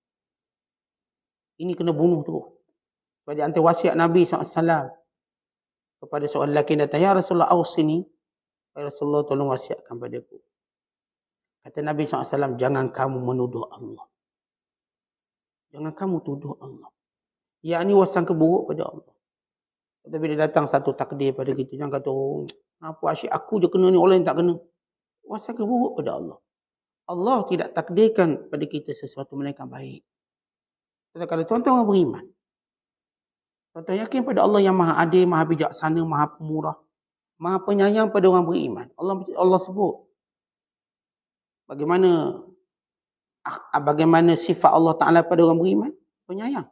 Speaker 1: Ini kena bunuh terus. Sebab di antara wasiat Nabi SAW kepada seorang lelaki yang datang, "Ya Rasulullah awsini." Ya Rasulullah, tolong wasiatkan padaku. Kata Nabi SAW, jangan kamu menuduh Allah. Jangan kamu tuduh Allah. Yang ini wasangka buruk pada Allah. Tapi bila datang satu takdir pada kita, jangan kata, oh, apa asyik aku je kena ni, orang yang tak kena. Wasangka buruk pada Allah. Allah tidak takdirkan pada kita sesuatu melainkan baik. Jadi kalau tuan-tuan orang beriman, tuan-tuan yakin pada Allah yang maha adil, maha bijaksana, maha pemurah, maha penyayang pada orang beriman. Allah sebut. Bagaimana sifat Allah Ta'ala pada orang beriman? Penyayang.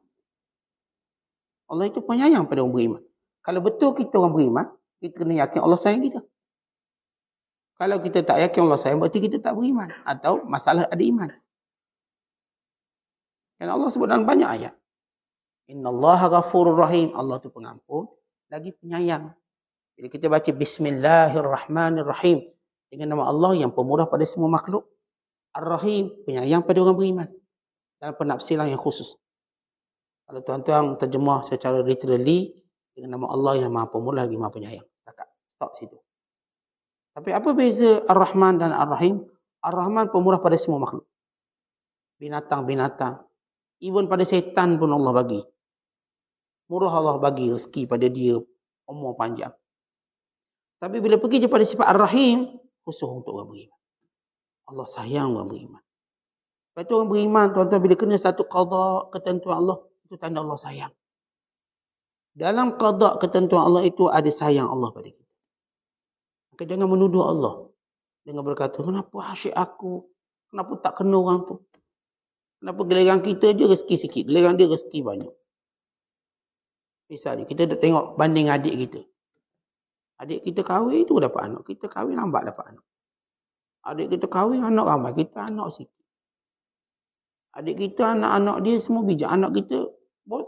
Speaker 1: Allah itu penyayang pada orang beriman. Kalau betul kita orang beriman, kita kena yakin Allah sayang kita. Kalau kita tak yakin Allah sayang, berarti kita tak beriman. Atau masalah ada iman. Dan Allah sebut dalam banyak ayat. Innallaha ghafurur rahim. Allah tu pengampun, lagi penyayang. Jadi kita baca Bismillahirrahmanirrahim. Dengan nama Allah yang pemurah pada semua makhluk. Ar-Rahim, penyayang pada orang beriman. Dalam penafsiran yang khusus. Kalau tuan-tuan terjemah secara literally, dengan nama Allah yang maha pemurah lagi maha penyayang. Stop situ. Tapi apa beza Ar-Rahman dan Ar-Rahim? Ar-Rahman pemurah pada semua makhluk. Binatang-binatang. Even pada setan pun Allah bagi. Murah Allah bagi rezeki pada dia. Umur panjang. Tapi bila pergi je pada sifat Ar-Rahim, khusus untuk orang beriman. Allah sayang orang beriman. Lepas tu orang beriman, tuan-tuan, bila kena satu qada ketentuan Allah, itu tanda Allah sayang. Dalam qada ketentuan Allah itu ada sayang Allah pada kita. Maka jangan menuduh Allah. Dengan berkata, kenapa asyik aku? Kenapa tak kena orang tu? Kenapa giliran kita je rezeki sikit, giliran dia rezeki banyak. Misalnya, kita dah tengok banding adik kita. Adik kita kahwin tu dapat anak. Kita kahwin lambat dapat anak. Adik kita kahwin anak ramai. Kita anak sikit. Adik kita anak-anak dia semua bijak. Anak kita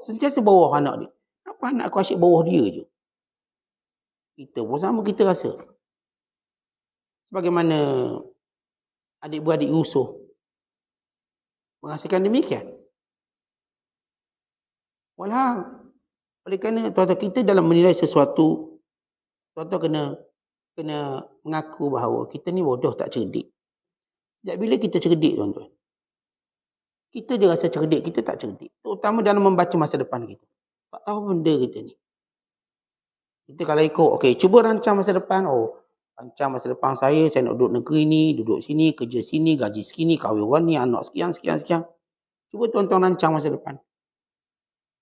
Speaker 1: sentiasa bawah anak dia. Kenapa anak aku asyik bawah dia je? Kita pun sama kita rasa. Sebagaimana adik-beradik Yusuf merasakan demikian. Walau oleh kerana tuan-tuan kita dalam menilai sesuatu, tuan-tuan kena mengaku bahawa kita ni bodoh tak cerdik. Sejak bila kita cerdik, tuan-tuan? Kita je rasa cerdik, kita tak cerdik. Terutama dalam membaca masa depan kita. Tak tahu benda kita ni. Kita kalau ikut, okey, cuba rancang masa depan. Rancang masa depan saya nak duduk negeri ni, duduk sini, kerja sini, gaji segini, kahwin orang ni, anak sekian. Cuba tuan-tuan rancang masa depan.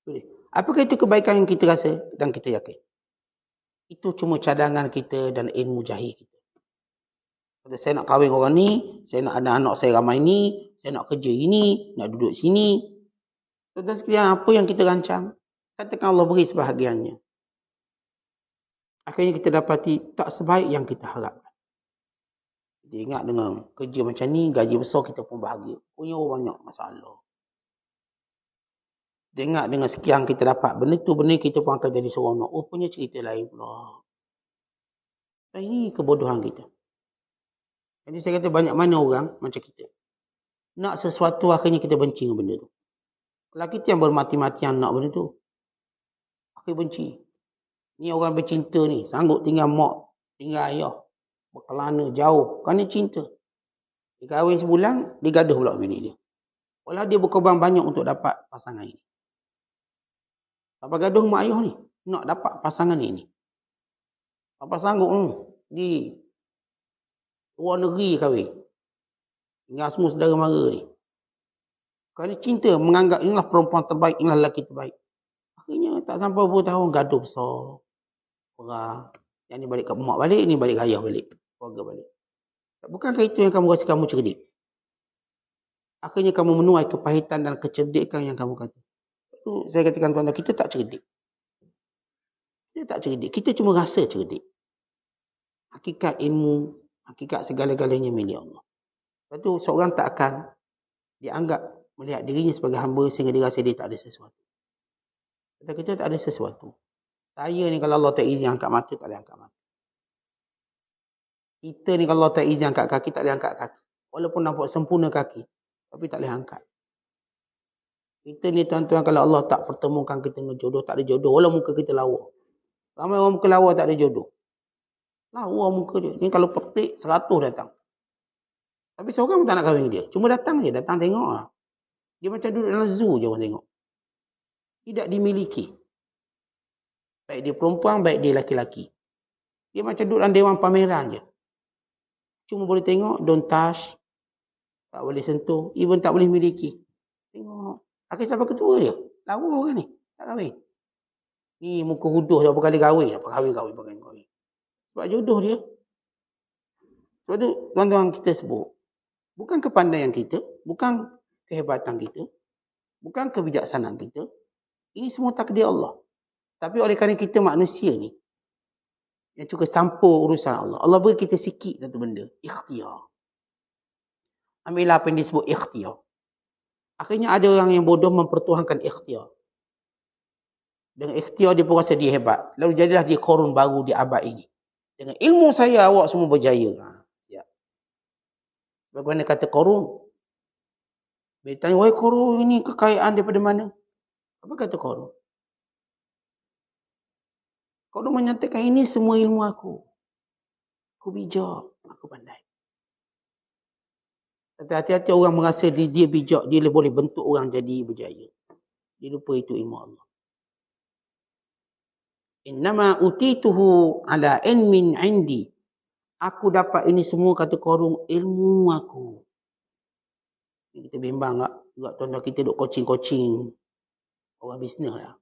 Speaker 1: Boleh. Apakah itu kebaikan yang kita rasa dan kita yakin? Itu cuma cadangan kita dan ilmu jahil kita. Kata saya nak kahwin orang ni, saya nak ada anak saya ramai ni, saya nak kerja ini, nak duduk sini. Tuan-tuan sekalian, apa yang kita rancang? Katakan Allah beri sebahagiannya. Akhirnya kita dapati tak sebaik yang kita harapkan. Kita ingat dengan kerja macam ni, gaji besar kita pun bahagia. Punya banyak masalah. Kita ingat dengan sekian kita dapat benda tu, benda kita pun akan jadi seronok. Punya cerita lain pula. Dan ini kebodohan kita. Jadi saya kata banyak mana orang macam kita. Nak sesuatu akhirnya kita benci dengan benda tu. Kalau kita yang bermati-matian nak benda tu, akhirnya benci. Ni orang bercinta ni, sanggup tinggal mak, tinggal ayah, berkelana jauh, kerana cinta. Dia kahwin sebulan, dia gaduh pula bini dia. Walau dia berkorban banyak untuk dapat pasangan ini. Apa gaduh mak ayah ni, nak dapat pasangan ini. Apa sanggup di luar negeri kahwin. Tinggal semua saudara mara ni. Kerana cinta, menganggap inilah perempuan terbaik, inilah lelaki terbaik. Akhirnya tak sampai beberapa tahun gaduh besar. Orang. Yang ni balik ke mak balik, ni balik ke ayah balik. Keluarga balik. Bukankah itu yang kamu rasa kamu cerdik? Akhirnya kamu menuai kepahitan dan kecerdikan yang kamu kata. Itu saya katakan tuan-tuan, kita tak cerdik. Kita tak cerdik. Kita cuma rasa cerdik. Hakikat ilmu, hakikat segala-galanya milik Allah. Lepas tu seorang tak akan dianggap melihat dirinya sebagai hamba sehingga dia rasa dia tak ada sesuatu. Kita tak ada sesuatu. Saya ni kalau Allah tak izin angkat mata, tak boleh angkat mata. Kita ni kalau Allah tak izin angkat kaki, tak boleh angkat kaki. Walaupun nampak sempurna kaki, tapi tak boleh angkat. Kita ni tuan-tuan, kalau Allah tak pertemukan kita dengan jodoh, tak ada jodoh. Walau muka kita lawa. Ramai orang muka lawa tak ada jodoh. Lawa muka dia. Ni kalau petik, 100 datang. Tapi seorang pun tak nak kahwin dia. Cuma datang je, datang tengok lah. Dia macam duduk dalam zoo je orang tengok. Tidak dimiliki. Baik dia perempuan, baik dia laki-laki. Dia macam duduk dalam dewan pameran je. Cuma boleh tengok, don't touch. Tak boleh sentuh, even tak boleh miliki. Tengok. Akhir sampai ketua dia. Lawa orang ni, tak kahwin. Ni muka huduh dah berapa kali kahwin. Kahwin. Sebab jodoh dia. Sebab tu tuan-tuan kita sebut. Bukan kepandaian kita, bukan kehebatan kita, bukan kebijaksanaan kita. Ini semua takdir Allah. Tapi oleh kerana kita manusia ni, Yang cukup campur urusan Allah. Allah beri kita sikit satu benda. Ikhtiar. Ambillah apa yang disebut ikhtiar. Akhirnya ada orang yang bodoh mempertuhankan ikhtiar. Dengan ikhtiar dia pun rasa dia hebat. Lalu jadilah dia korun baru di abad ini. Dengan ilmu saya awak semua berjaya. Ya. Bagaimana kata korun? Dia tanya, wahai korun, ini kekayaan daripada mana? Apa kata korun? Korun menyatakan, ini semua ilmu aku. Aku bijak, aku pandai. Hati-hati orang merasa dia bijak, dia boleh bentuk orang jadi berjaya. Dia lupa itu ilmu Allah. Innama utituhu ala ilmin indi. Aku dapat ini semua, kata korun, ilmu aku. Kita bimbang tak? Juga tuan-tuan kita duk coaching-coaching. Orang bisnes lah.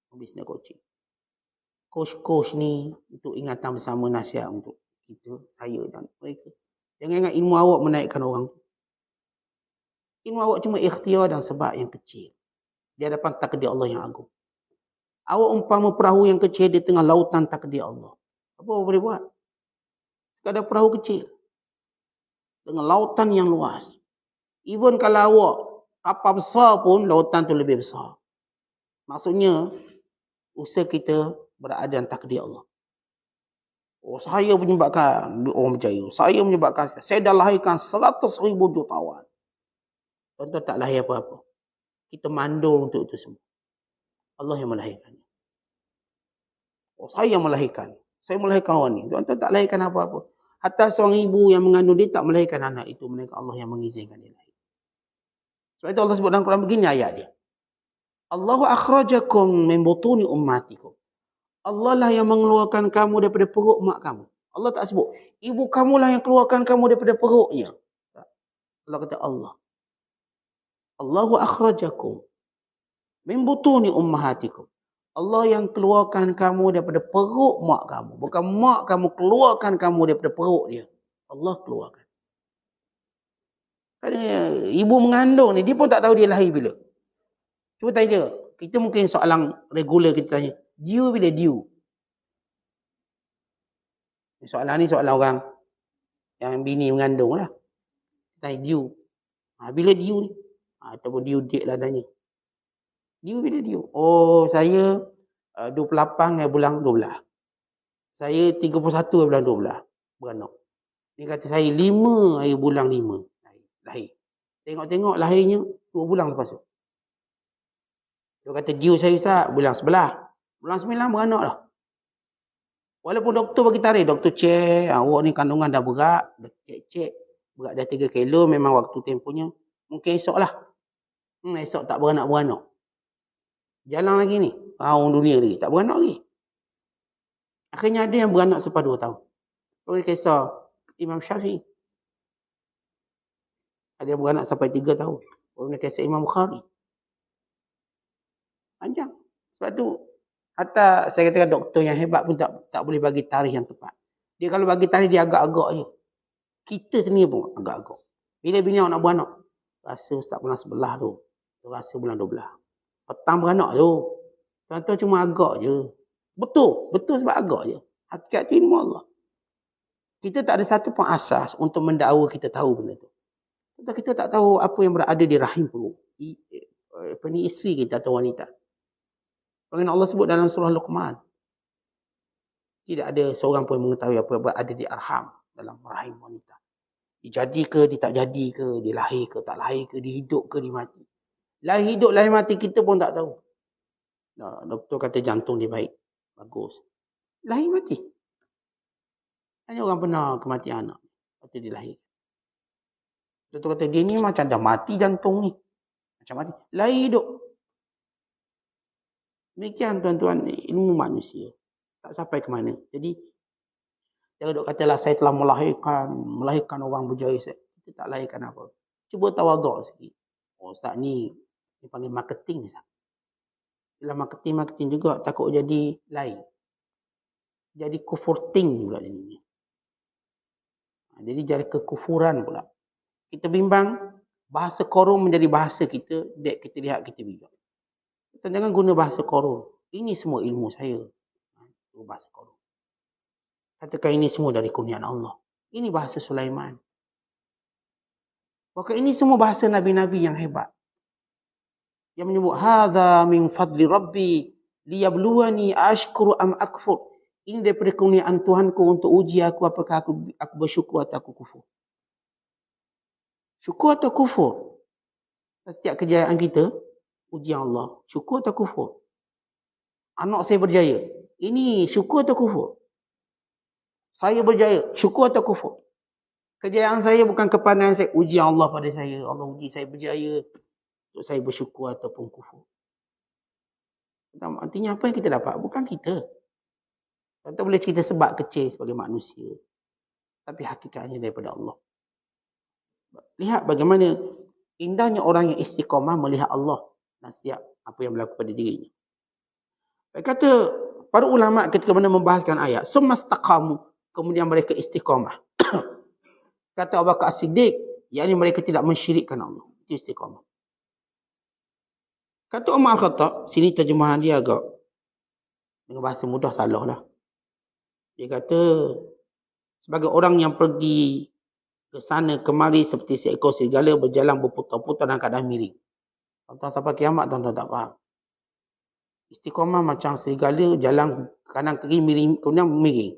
Speaker 1: Orang bisnes coaching. Coach-coach ni untuk ingatan bersama, nasihat untuk kita, saya dan mereka. Jangan ingat ilmu awak menaikkan orang. Ilmu awak cuma ikhtiar dan sebab yang kecil. Di hadapan takdir Allah yang agung. Awak umpama perahu yang kecil di tengah lautan takdir Allah. Apa awak boleh buat? Sekadar perahu kecil. Dengan lautan yang luas. Even kalau awak kapal besar pun, lautan tu lebih besar. Maksudnya, usaha kita berada dalam takdir Allah. Oh, saya menyebabkan orang berjaya. Saya menyebabkan, saya dah lahirkan 100,000 jutawan. Tuan-tuan tak lahir apa-apa. Kita mandul untuk itu semua. Allah yang melahirkannya. Oh, saya yang melahirkan. Saya melahirkan orang ni. Tuan-tuan tak lahirkan apa-apa. Hatta seorang ibu yang mengandung dia tak melahirkan anak itu. Melainkan Allah yang mengizinkan dia lahir. Sebab itu Allah sebut dalam Quran begini ayat dia. Allahu akhrajakum min butuni ummatikum. Allah lah yang mengeluarkan kamu daripada perut mak kamu. Allah tak sebut, ibu kamu lah yang keluarkan kamu daripada perutnya. Allah kata Allah. Allahu akhrajakum min butuni ummahatikum. Allah yang keluarkan kamu daripada perut mak kamu. Bukan mak kamu keluarkan kamu daripada perut dia. Allah keluarkan. Kerana ibu mengandung ni, dia pun tak tahu dia lahir bila. Cuba tanya dia. Kita mungkin soalan regular kita tanya. Due bila due? Soalan ni soalan orang yang bini mengandung lah. Tanya due. Bila due ni? Ataupun due date lah tanya. Due bila due? Oh, saya 28 bulan 12. Saya 31 bulan 12. Beranak. Dia kata saya 5 bulan 5. Lahir. Tengok-tengok lahirnya 2 bulan lepas tu. Dia kata due saya Ustaz bulan 11. Bulan 9 beranak lah. Walaupun doktor bagi tarikh, doktor cek, awak ni kandungan dah berat, dah cek, berat dah 3 kilo, memang waktu tempohnya. Mungkin esok lah. Esok tak beranak-beranak. Jalan lagi ni. Tahun dunia lagi. Tak beranak lagi. Akhirnya ada yang beranak selepas 2 tahun. Boleh kisah Imam Syafi'i. Ada yang beranak sampai 3 tahun. Boleh kisah Imam Bukhari. Panjang. Sebab tu, hatta saya katakan doktor yang hebat pun tak boleh bagi tarikh yang tepat. Dia kalau bagi tarikh, dia agak-agak je. Kita sendiri pun agak-agak. Bila bini awak nak beranak? Rasa start bulan 11 tu. Rasa bulan 12. Petang beranak tu. Tuan-tuan cuma agak je. Betul. Betul sebab agak je. Hakikat tu ilmu Allah. Kita tak ada satu pun asas untuk mendakwa kita tahu benda tu. Kita tak tahu apa yang berada di rahim perut. Isteri kita atau wanita. Kerana Allah sebut dalam surah Luqman. Tidak ada seorang pun mengetahui apa yang berada di arham dalam rahim wanita. Dia jadi ke, dia tak jadi ke, dia lahir ke, tak lahir ke, dia hidup ke, dia mati. Lahir hidup, lahir mati kita pun tak tahu. Doktor kata jantung dia baik. Bagus. Lahir mati. Hanya orang pernah kematian anak. Waktu dia lahir. Doktor kata dia ni macam dah mati jantung ni. Macam mati. Lahir hidup. Demikian tuan-tuan ilmu manusia. Tak sampai ke mana. Jadi, jangan duk katalah saya telah melahirkan orang berjaya. Kita tak lahirkan apa. Cuba tawaduk sikit. Oh, Ustaz ni panggil marketing Ustaz. Dalam marketing juga takut jadi lain. Jadi kufurting pula jadinya. Jadi jadi kekufuran pula. Kita bimbang bahasa korun menjadi bahasa kita, kita lihat kita bijak. Kita jangan guna bahasa korun. Ini semua ilmu saya. Bahasa korun. Katakan ini semua dari kurniaan Allah. Ini bahasa Sulaiman. Maka ini semua bahasa Nabi-Nabi yang hebat. Yang menyebut, hadza min fadli Rabbi liyabluwani ashkuru am akfur. Ini daripada kurniaan Tuhanku untuk uji aku apakah aku bersyukur atau aku kufur. Syukur atau kufur? Setiap kejayaan kita, ujian Allah. Syukur atau kufur? Anak saya berjaya. Ini syukur atau kufur? Saya berjaya. Syukur atau kufur? Kejayaan saya bukan kepandaian saya. Ujian Allah pada saya. Allah uji saya berjaya. Untuk saya bersyukur ataupun kufur. Artinya apa yang kita dapat? Bukan kita. Kita boleh cerita sebab kecil sebagai manusia. Tapi hakikatnya daripada Allah. Lihat bagaimana indahnya orang yang istiqamah melihat Allah dan setiap apa yang berlaku pada dirinya. Kata para ulama ketika mana membahaskan ayat, sumastaqamu, kemudian mereka istiqamah. Kata Abu Bakar As-Siddiq, yakni mereka tidak mensyirikkan Allah. Itu istiqamah. Kata Umar Al-Khattab, sini terjemahan dia agak dengan bahasa mudah salah lah. Dia kata, sebagai orang yang pergi ke sana kemari seperti seekor serigala berjalan berputar-putar dalam keadaan miring. Tuan-tuan sampai kiamat, tuan-tuan tak faham. Istiqamah macam serigala jalan kanan kiri miring, kemudian miring.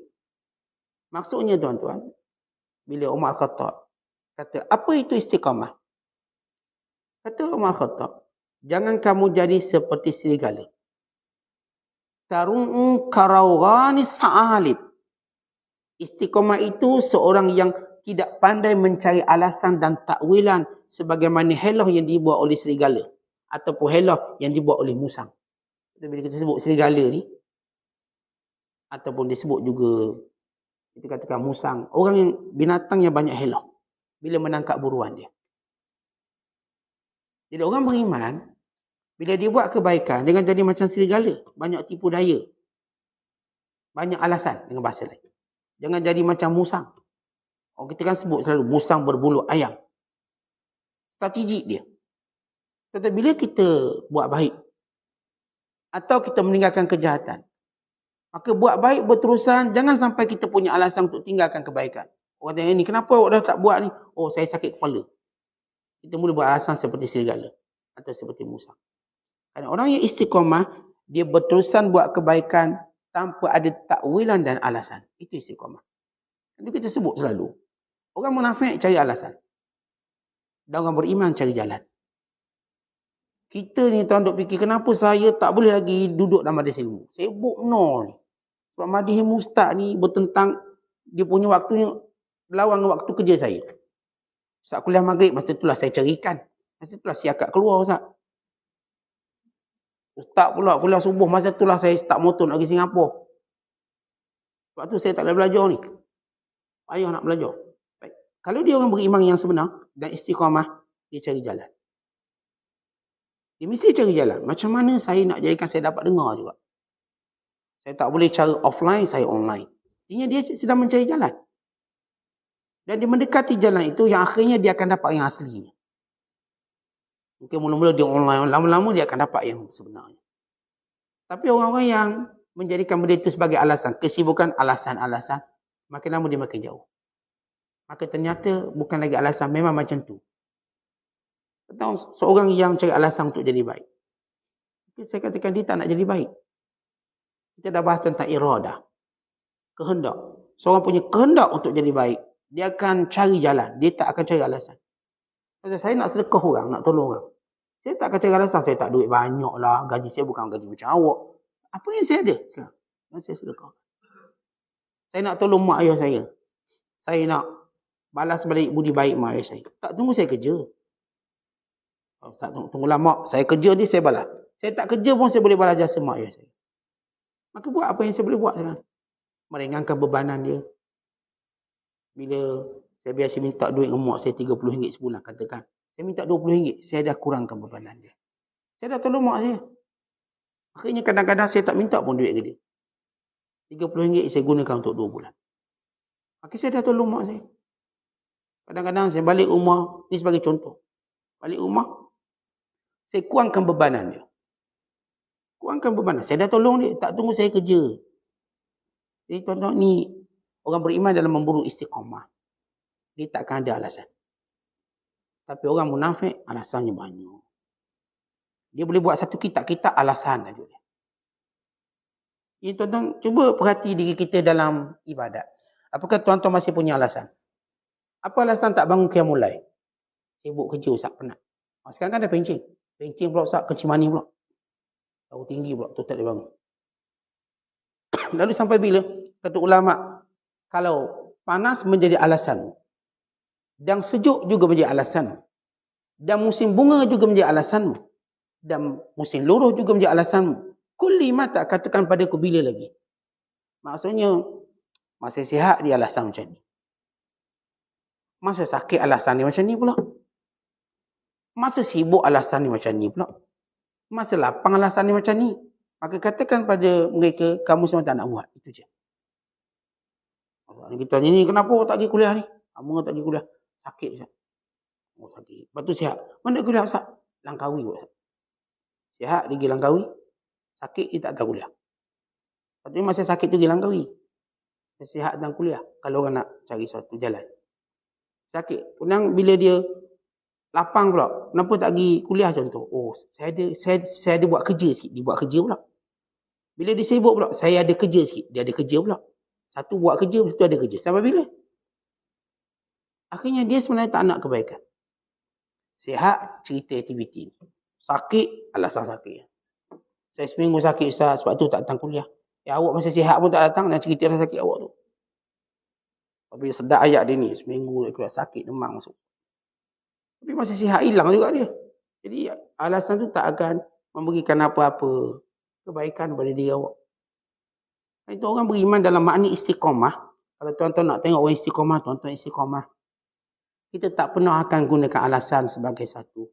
Speaker 1: Maksudnya tuan-tuan, bila Umar Al-Khattab kata, apa itu istiqamah? Kata Umar Al-Khattab, jangan kamu jadi seperti serigala. Tarun'u karawani sa'alib. Istiqamah itu seorang yang tidak pandai mencari alasan dan takwilan sebagaimana helah yang dibuat oleh serigala ataupun helah yang dibuat oleh musang. Bila kita sebut serigala ni ataupun disebut juga kita katakan musang, orang yang binatang yang banyak helah bila menangkap buruan dia. Jadi orang beriman bila dia buat kebaikan jangan jadi macam serigala, banyak tipu daya, banyak alasan dengan bahasa lain. Jangan jadi macam musang. Orang kita kan sebut selalu musang berbulu ayam. Strategi dia. Tetapi bila kita buat baik atau kita meninggalkan kejahatan, maka buat baik berterusan, jangan sampai kita punya alasan untuk tinggalkan kebaikan. Orang tanya ni, kenapa awak dah tak buat ni? Oh, saya sakit kepala. Kita mula buat alasan seperti serigala atau seperti musang. Kerana orang yang istiqamah, dia berterusan buat kebaikan tanpa ada takwilan dan alasan. Itu istiqamah. Itu kita sebut selalu. Orang munafik cari alasan. Dan orang beriman cari jalan. Kita ni tuan duk fikir, kenapa saya tak boleh lagi duduk dalam majlis ilmu? Sibuk no ni. Sebab majlis ilmu ustaz ni bertentang, dia punya waktu ni berlawan dengan waktu kerja saya. Saat kuliah maghrib, masa itulah saya carikan. Masa itulah saya akad keluar ustaz. Ustaz pula kuliah subuh, masa itulah saya start motor nak pergi Singapura. Sebab tu saya tak boleh belajar ni. Payah nak belajar. Baik. Kalau dia orang beriman yang sebenar dan istiqamah, dia cari jalan. Dia mesti cari jalan. Macam mana saya nak jadikan saya dapat dengar juga. Saya tak boleh cara offline, saya online. Artinya dia sedang mencari jalan. Dan dia mendekati jalan itu yang akhirnya dia akan dapat yang aslinya. Mungkin mula-mula dia online, lama-lama dia akan dapat yang sebenarnya. Tapi orang-orang yang menjadikan benda itu sebagai alasan, kesibukan alasan-alasan, makin lama dia makin jauh. Maka ternyata bukan lagi alasan, memang macam tu. Tentang seorang yang cari alasan untuk jadi baik. Saya katakan dia tak nak jadi baik. Kita dah bahas tentang iradah. Kehendak. Seorang punya kehendak untuk jadi baik. Dia akan cari jalan. Dia tak akan cari alasan. Maksudnya, saya nak sedekah orang, nak tolong orang. Saya tak akan cari alasan. Saya tak duit banyak lah. Gaji saya bukan gaji macam awak. Apa yang saya ada? Sekarang saya sedekah. Saya nak tolong mak ayah saya. Saya nak balas balik budi baik mak ayah saya. Tak tunggu saya kerja. Tak tunggulah mak. Saya kerja ni saya balas. Saya tak kerja pun saya boleh balas jasa mak ayah saya. Maka buat apa yang saya boleh buat sekarang. Meringankan bebanan dia. Bila saya biasa minta duit dengan mak saya RM30 sebulan, katakan. Saya minta RM20, saya dah kurangkan bebanan dia. Saya dah tolong mak saya. Akhirnya kadang-kadang saya tak minta pun duit ke dia. RM30 saya gunakan untuk 2 bulan. Maka saya dah tolong mak saya. Kadang-kadang saya balik rumah, ni sebagai contoh. Balik rumah, saya kurangkan bebanan dia. Kurangkan bebanan. Saya dah tolong dia, tak tunggu saya kerja. Jadi tuan-tuan ni, Orang beriman dalam memburu istiqamah, dia takkan ada alasan. Tapi orang munafik, alasannya banyak. Dia boleh buat satu kitab alasan saja. Jadi tuan-tuan, cuba perhati diri kita dalam ibadat. Apakah tuan-tuan masih punya alasan? Apa alasan tak bangun qiyamul lail? Sibuk kerja, Ustaz, penat. Sekarang kan ada pencing. Pencing pula, Ustaz, kencing mani pula. Tahu tinggi pula, tu tak boleh bangun. Lalu sampai bila? Kata ulama, kalau panas menjadi alasan, dan sejuk juga menjadi alasan, dan musim bunga juga menjadi alasan, dan musim luruh juga menjadi alasan, kulli mata, katakan padaku bila lagi. Maksudnya, masa sihat dia alasan macam ni. Masa sakit alasan dia macam ni pula. Masa sibuk alasan dia macam ni pula. Masa lapang alasan dia macam ni. Maka katakan pada mereka, kamu semua tak nak buat. Itu je. Kita tanya ni, kenapa tak pergi kuliah ni? Kamu tak pergi kuliah. Sakit, Ustaz. Oh, sakit. Lepas tu sihat. Mana kuliah, Ustaz? Langkawi, Ustaz. Sihat, dia pergi Langkawi. Sakit, dia tak tahu kuliah. Lepas tu masa sakit tu pergi Langkawi. Sihat dan kuliah. Kalau orang nak cari satu jalan. Sakit. Kemudian bila dia lapang pula, kenapa tak pergi kuliah contoh? Oh, saya ada buat kerja sikit. Dia buat kerja pula. Bila dia sibuk pula, saya ada kerja sikit. Dia ada kerja pula. Satu buat kerja, satu ada kerja. Sampai bila? Akhirnya dia sebenarnya tak nak kebaikan. Sihat, cerita aktiviti. Sakit, alasan sakit. Saya seminggu sakit, Ustaz, sebab tu tak datang kuliah. Ya, awak masih sihat pun tak datang dan cerita rasa sakit awak tu. Tapi sedap ayat dia ni, seminggu dia keluar sakit, demam masuk. Tapi masih sihat, hilang juga dia. Jadi alasan tu tak akan memberikan apa-apa kebaikan kepada diri awak. Itu orang beriman dalam makna istiqamah. Kalau tuan-tuan nak tengok orang istiqamah, tuan-tuan istiqamah. Kita tak pernah akan gunakan alasan sebagai satu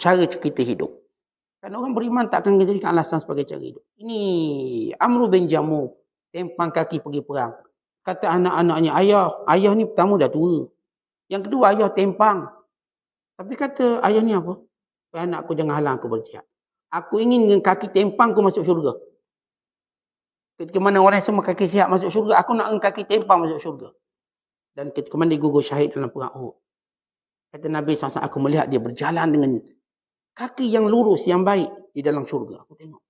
Speaker 1: cara kita hidup. Kerana orang beriman tak akan menjadikan alasan sebagai cara hidup. Ini Amru bin Jamuh, tempang kaki pergi perang. Kata anak-anaknya, ayah ni pertama dah tua. Yang kedua, ayah tempang. Tapi kata ayah ni apa? Anakku jangan halang aku berjihad. Aku ingin dengan kaki tempang aku masuk syurga. Ketika mana orang semua kaki sihat masuk syurga, aku nak dengan kaki tempang masuk syurga. Dan ketika mana dia gugur syahid dalam perang Uhud. Kata Nabi SAW, aku melihat dia berjalan dengan kaki yang lurus, yang baik di dalam syurga. Aku tengok.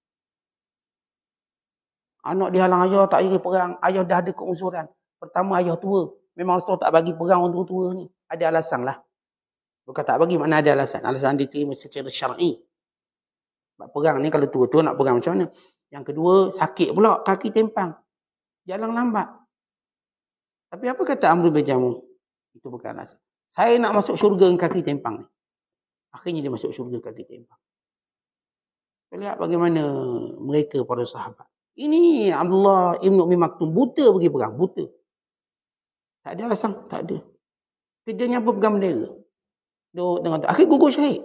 Speaker 1: Anak dihalang ayah tak pergi perang. Ayah dah ada keuzuran. Pertama, ayah tua. Memang Rasulullah tak bagi perang orang tua ni. Ada alasan lah. Bukan tak bagi, mana ada alasan. Alasan diterima secara syar'i. Sebab perang ni kalau tua-tua nak perang macam mana? Yang kedua, sakit pula. Kaki tempang. Jalan lambat. Tapi apa kata Amru bin Jamuh? Itu bukan alasan. Saya nak masuk syurga dengan kaki tempang ni. Akhirnya dia masuk syurga kaki tempang. Lihat bagaimana mereka para sahabat. Ini Abdullah Ibn Umi Maktum buta pergi perang. Buta. Tak ada alasan. Tak ada. Kerjanya apa? Pegang bendera. Akhirnya gugur syahid.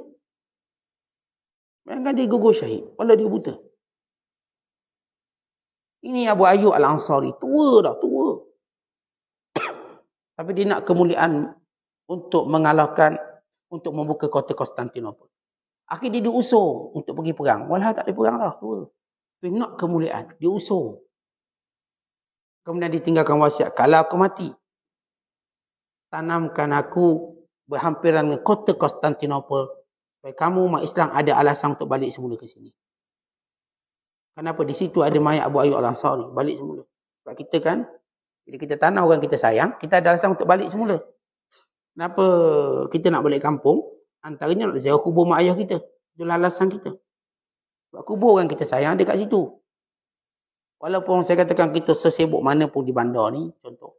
Speaker 1: Bayangkan dia gugur syahid. Walau dia buta. Ini Abu Ayyub Al-Ansari. Tua dah. Tua. Tapi dia nak kemuliaan untuk mengalahkan, untuk membuka kota Konstantinopel. Akhirnya dia diusung untuk pergi perang. Walau tak ada perang dah. Tua. Tapi nak kemuliaan. Dia usung. Kemudian ditinggalkan wasiat. Kalau aku mati, tanamkan aku berhampiran dengan kota Konstantinopel. Supaya kamu umat Islam ada alasan untuk balik semula ke sini. Kenapa? Di situ ada mayat Abu Ayyub Al-Ansari. Balik semula. Sebab kita kan, bila kita tanam orang kita sayang, kita ada alasan untuk balik semula. Kenapa kita nak balik kampung? Antaranya nak ziarah kubur mak ayah kita. Itulah alasan kita. Sebab kubur orang kita sayang ada kat situ. Walaupun saya katakan kita sesibuk mana pun di bandar ni, contoh.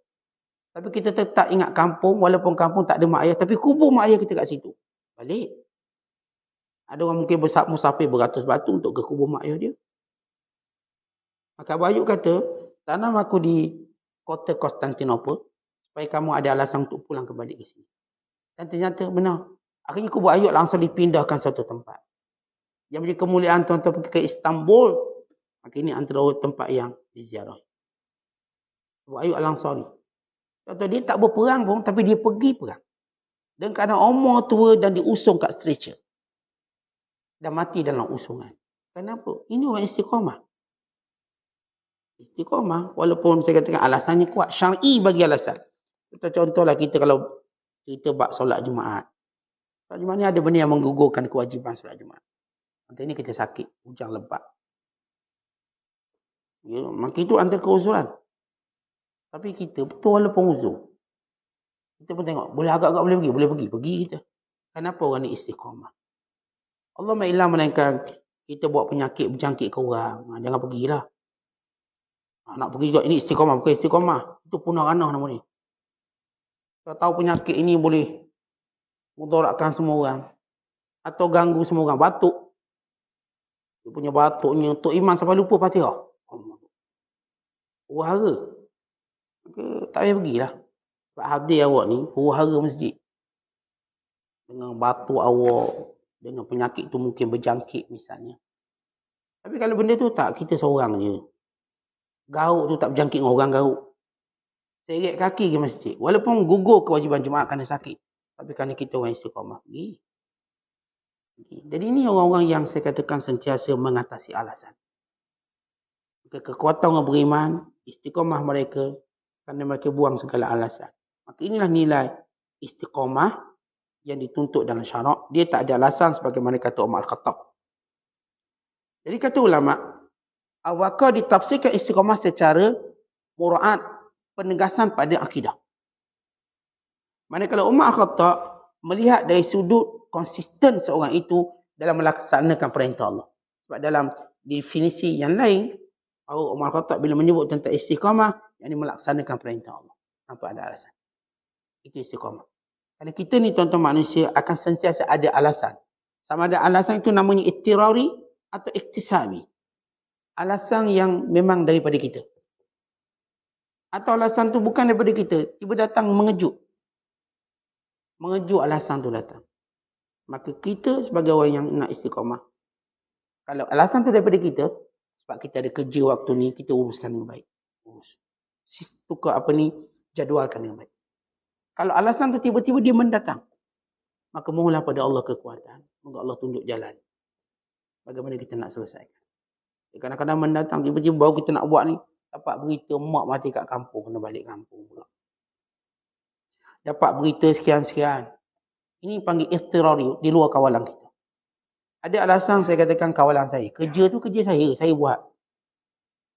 Speaker 1: Tapi kita tetap ingat kampung, walaupun kampung tak ada mak ayah, tapi kubur mak ayah kita kat situ. Balik. Ada orang mungkin musafir beratus batu untuk ke kubur mak ayah dia. Maka Abu Ayyub kata, tanam aku di kota Konstantinopel, supaya kamu ada alasan untuk pulang kembali ke sini. Dan ternyata benar. Akhirnya kubur Ayyub langsung dipindahkan suatu tempat. Yang punya kemuliaan tuan-tuan pergi ke Istanbul, maka ini antara tempat yang diziarahi. Abu Ayyub Al-Ansari. Tuan-tuan, dia tak berperang pun, tapi dia pergi perang. Dan kerana umur tua dan diusung kat stretcher. Dan mati dalam usungan. Kenapa? Ini orang istiqamah. Istiqamah. Walaupun saya katakan alasannya kuat. Syar'i bagi alasan. Kita contohlah kita kalau kita bab solat Jumaat. Solat Jumaat ni ada benda yang menggugurkan kewajiban solat Jumaat. Nanti ni kita sakit. Hujang lebat. Ya, maka itu antara keuzuran. Tapi kita betul walaupun uzur. Kita pun tengok. Boleh agak-agak boleh pergi. Boleh pergi. Pergi kita. Kenapa orang ni istiqamah? Allah ma'ilah melainkan kita buat penyakit berjangkit ke orang. Jangan pergilah. Nak pergi juga. Ini istiqamah. Bukan istiqamah. Itu punah ranah nama ni. Kita tahu penyakit ini boleh mudaratkan semua orang. Atau ganggu semua orang. Batuk. Dia punya batuknya. Untuk iman sampai lupa Fatihah. Huru-hara. Tak payah pergilah. Sebab hadir awak ni, huru-hara masjid. Dengan batuk awak, dengan penyakit tu mungkin berjangkit misalnya. Tapi kalau benda tu tak, kita seorang je. Gauk tu tak berjangkit dengan orang gauk. Seret kaki ke masjid. Walaupun gugur kewajiban Jumaat kerana sakit. Tapi kerana kita orang istiqamah. Pergi. Jadi ini orang-orang yang saya katakan sentiasa mengatasi alasan. Kekuatan orang beriman, istiqamah mereka, kerana mereka buang segala alasan. Maka inilah nilai istiqamah yang dituntut dalam syarak. Dia tak ada alasan sebagaimana kata Umar Al-Khattab. Jadi kata ulama, awakah ditafsirkan istiqamah secara muraad, penegasan pada akidah. Manakala Umar Al-Khattab melihat dari sudut konsisten seorang itu dalam melaksanakan perintah Allah. Sebab dalam definisi yang lain, Umar Al-Khattab bila menyebut tentang istiqamah, yang melaksanakan perintah Allah. Tanpa ada alasan. Itu istiqamah. Kerana kita ni tuan-tuan manusia akan sentiasa ada alasan. Sama ada alasan itu namanya ittirari atau iktisabi. Alasan yang memang daripada kita. Atau alasan tu bukan daripada kita. Tiba datang mengejut. Mengejut alasan tu datang. Maka kita sebagai orang yang nak istiqamah. Kalau alasan tu daripada kita. Sebab kita ada kerja waktu ni. Kita uruskan dengan baik. Urus. Tukar jadualkan dengan baik. Kalau alasan tu tiba-tiba dia mendatang. Maka mohonlah pada Allah kekuatan. Moga Allah tunjuk jalan. Bagaimana kita nak selesaikan. Kadang-kadang mendatang tiba-tiba baru kita nak buat ni. Dapat berita mak mati kat kampung. Kena balik kampung pula. Dapat berita sekian-sekian. Ini panggil istirari di luar kawalan kita. Ada alasan saya katakan kawalan saya. Kerja tu kerja saya. Saya buat.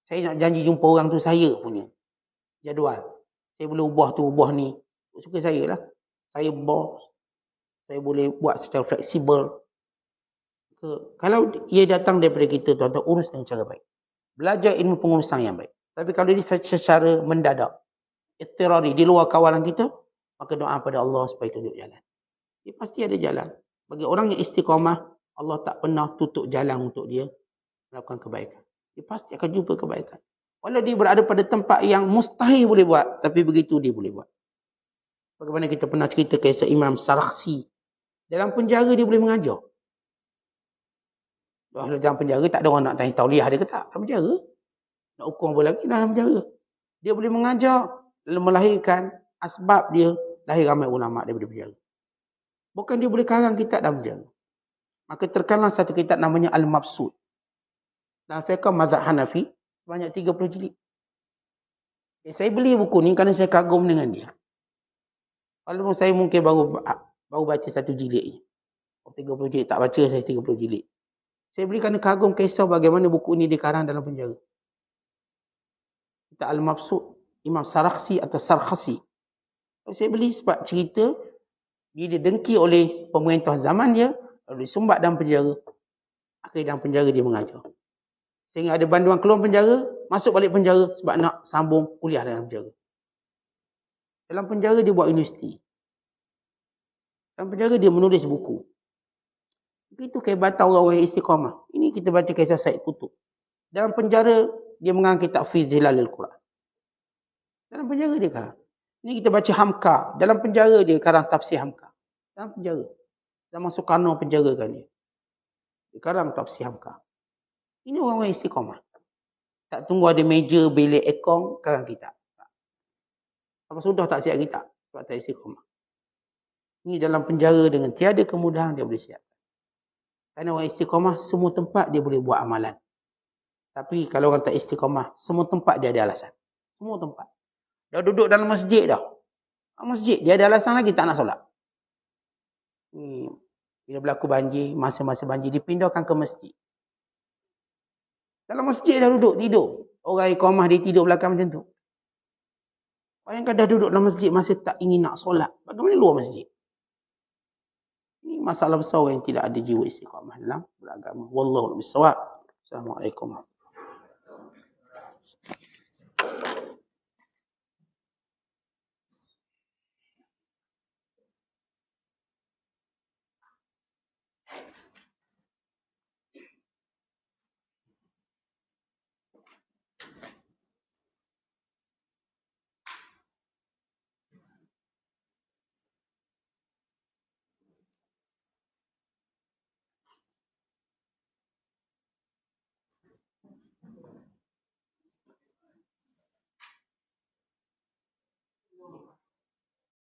Speaker 1: Saya nak janji jumpa orang tu saya punya. Jadual. Saya boleh ubah tu, ubah ni. Suka saya lah. Saya bos. Saya boleh buat secara fleksibel. Kalau ia datang daripada kita, tuan-tuan, urus dengan cara baik. Belajar ilmu pengurusan yang baik. Tapi kalau dia secara mendadak, istirari di luar kawalan kita, maka doa pada Allah supaya tunjuk jalan. Dia pasti ada jalan. Bagi orang yang istiqamah, Allah tak pernah tutup jalan untuk dia melakukan kebaikan. Dia pasti akan jumpa kebaikan. Walau dia berada pada tempat yang mustahil boleh buat, tapi begitu dia boleh buat. Bagaimana kita pernah cerita kisah Imam Sarakhsi. Dalam penjara dia boleh mengajar. Dalam penjara tak ada orang nak tanya tauliah dia ke tak. Dalam penjara. Nak hukum apa lagi dalam penjara. Dia boleh mengajar. Lalu melahirkan asbab dia lahir ramai ulama daripada penjara. Bukan dia boleh karang kitab dalam penjara. Maka terkenal satu kitab namanya Al-Mabsud. Dalam fiqh mazhab Hanafi. Banyak 30 jilid. Saya beli buku ni kerana saya kagum dengan dia. Walaupun saya mungkin baru baca satu jilid je. 30 jilid tak baca saya 30 jilid. Saya beli kerana kagum kisah bagaimana buku ini dikarang dalam penjara. Kita Al-Mabsud, Imam Sarakhsi atau Sarkhasi. Saya beli sebab cerita dia didengki oleh pemerintah zaman dia, lalu disumbat dalam penjara. Akhirnya dalam penjara dia mengajar. Sehingga ada banduan keluar penjara, masuk balik penjara sebab nak sambung kuliah dalam penjara. Dalam penjara dia buat universiti. Dalam penjara dia menulis buku. Itu kehebatan orang-orang istiqamah. Ini kita baca kisah Said Qutb. Dalam penjara dia mengarang kitab Fi Zilalil Quran. Dalam penjara dia karang. Ini kita baca Hamka. Dalam penjara dia karang tafsir Hamka. Dalam penjara. Zaman Soekarno penjarakan dia. Dia karang tafsir Hamka. Ini orang-orang istiqamah. Tak tunggu ada meja, bilik ekong, karang kitab. Apa sudah tak siap kitab. Sebab tak istiqamah. Ini dalam penjara dengan tiada kemudahan dia boleh siap. Kerana orang istiqamah, semua tempat dia boleh buat amalan. Tapi kalau orang tak istiqamah, semua tempat dia ada alasan. Semua tempat. Dah duduk dalam masjid dah. Masjid, dia ada alasan lagi tak nak solat. Bila berlaku banjir, masa-masa banjir, dipindahkan ke masjid. Dalam masjid dah duduk, tidur. Orang iqamah dia tidur belakang macam tu. Bayangkan dah duduk dalam masjid, masih tak ingin nak solat. Bagaimana luar masjid? Ini masalah besar orang yang tidak ada jiwa istiqamah dalam beragama. Wallahu a'lam bishawab. Assalamualaikum.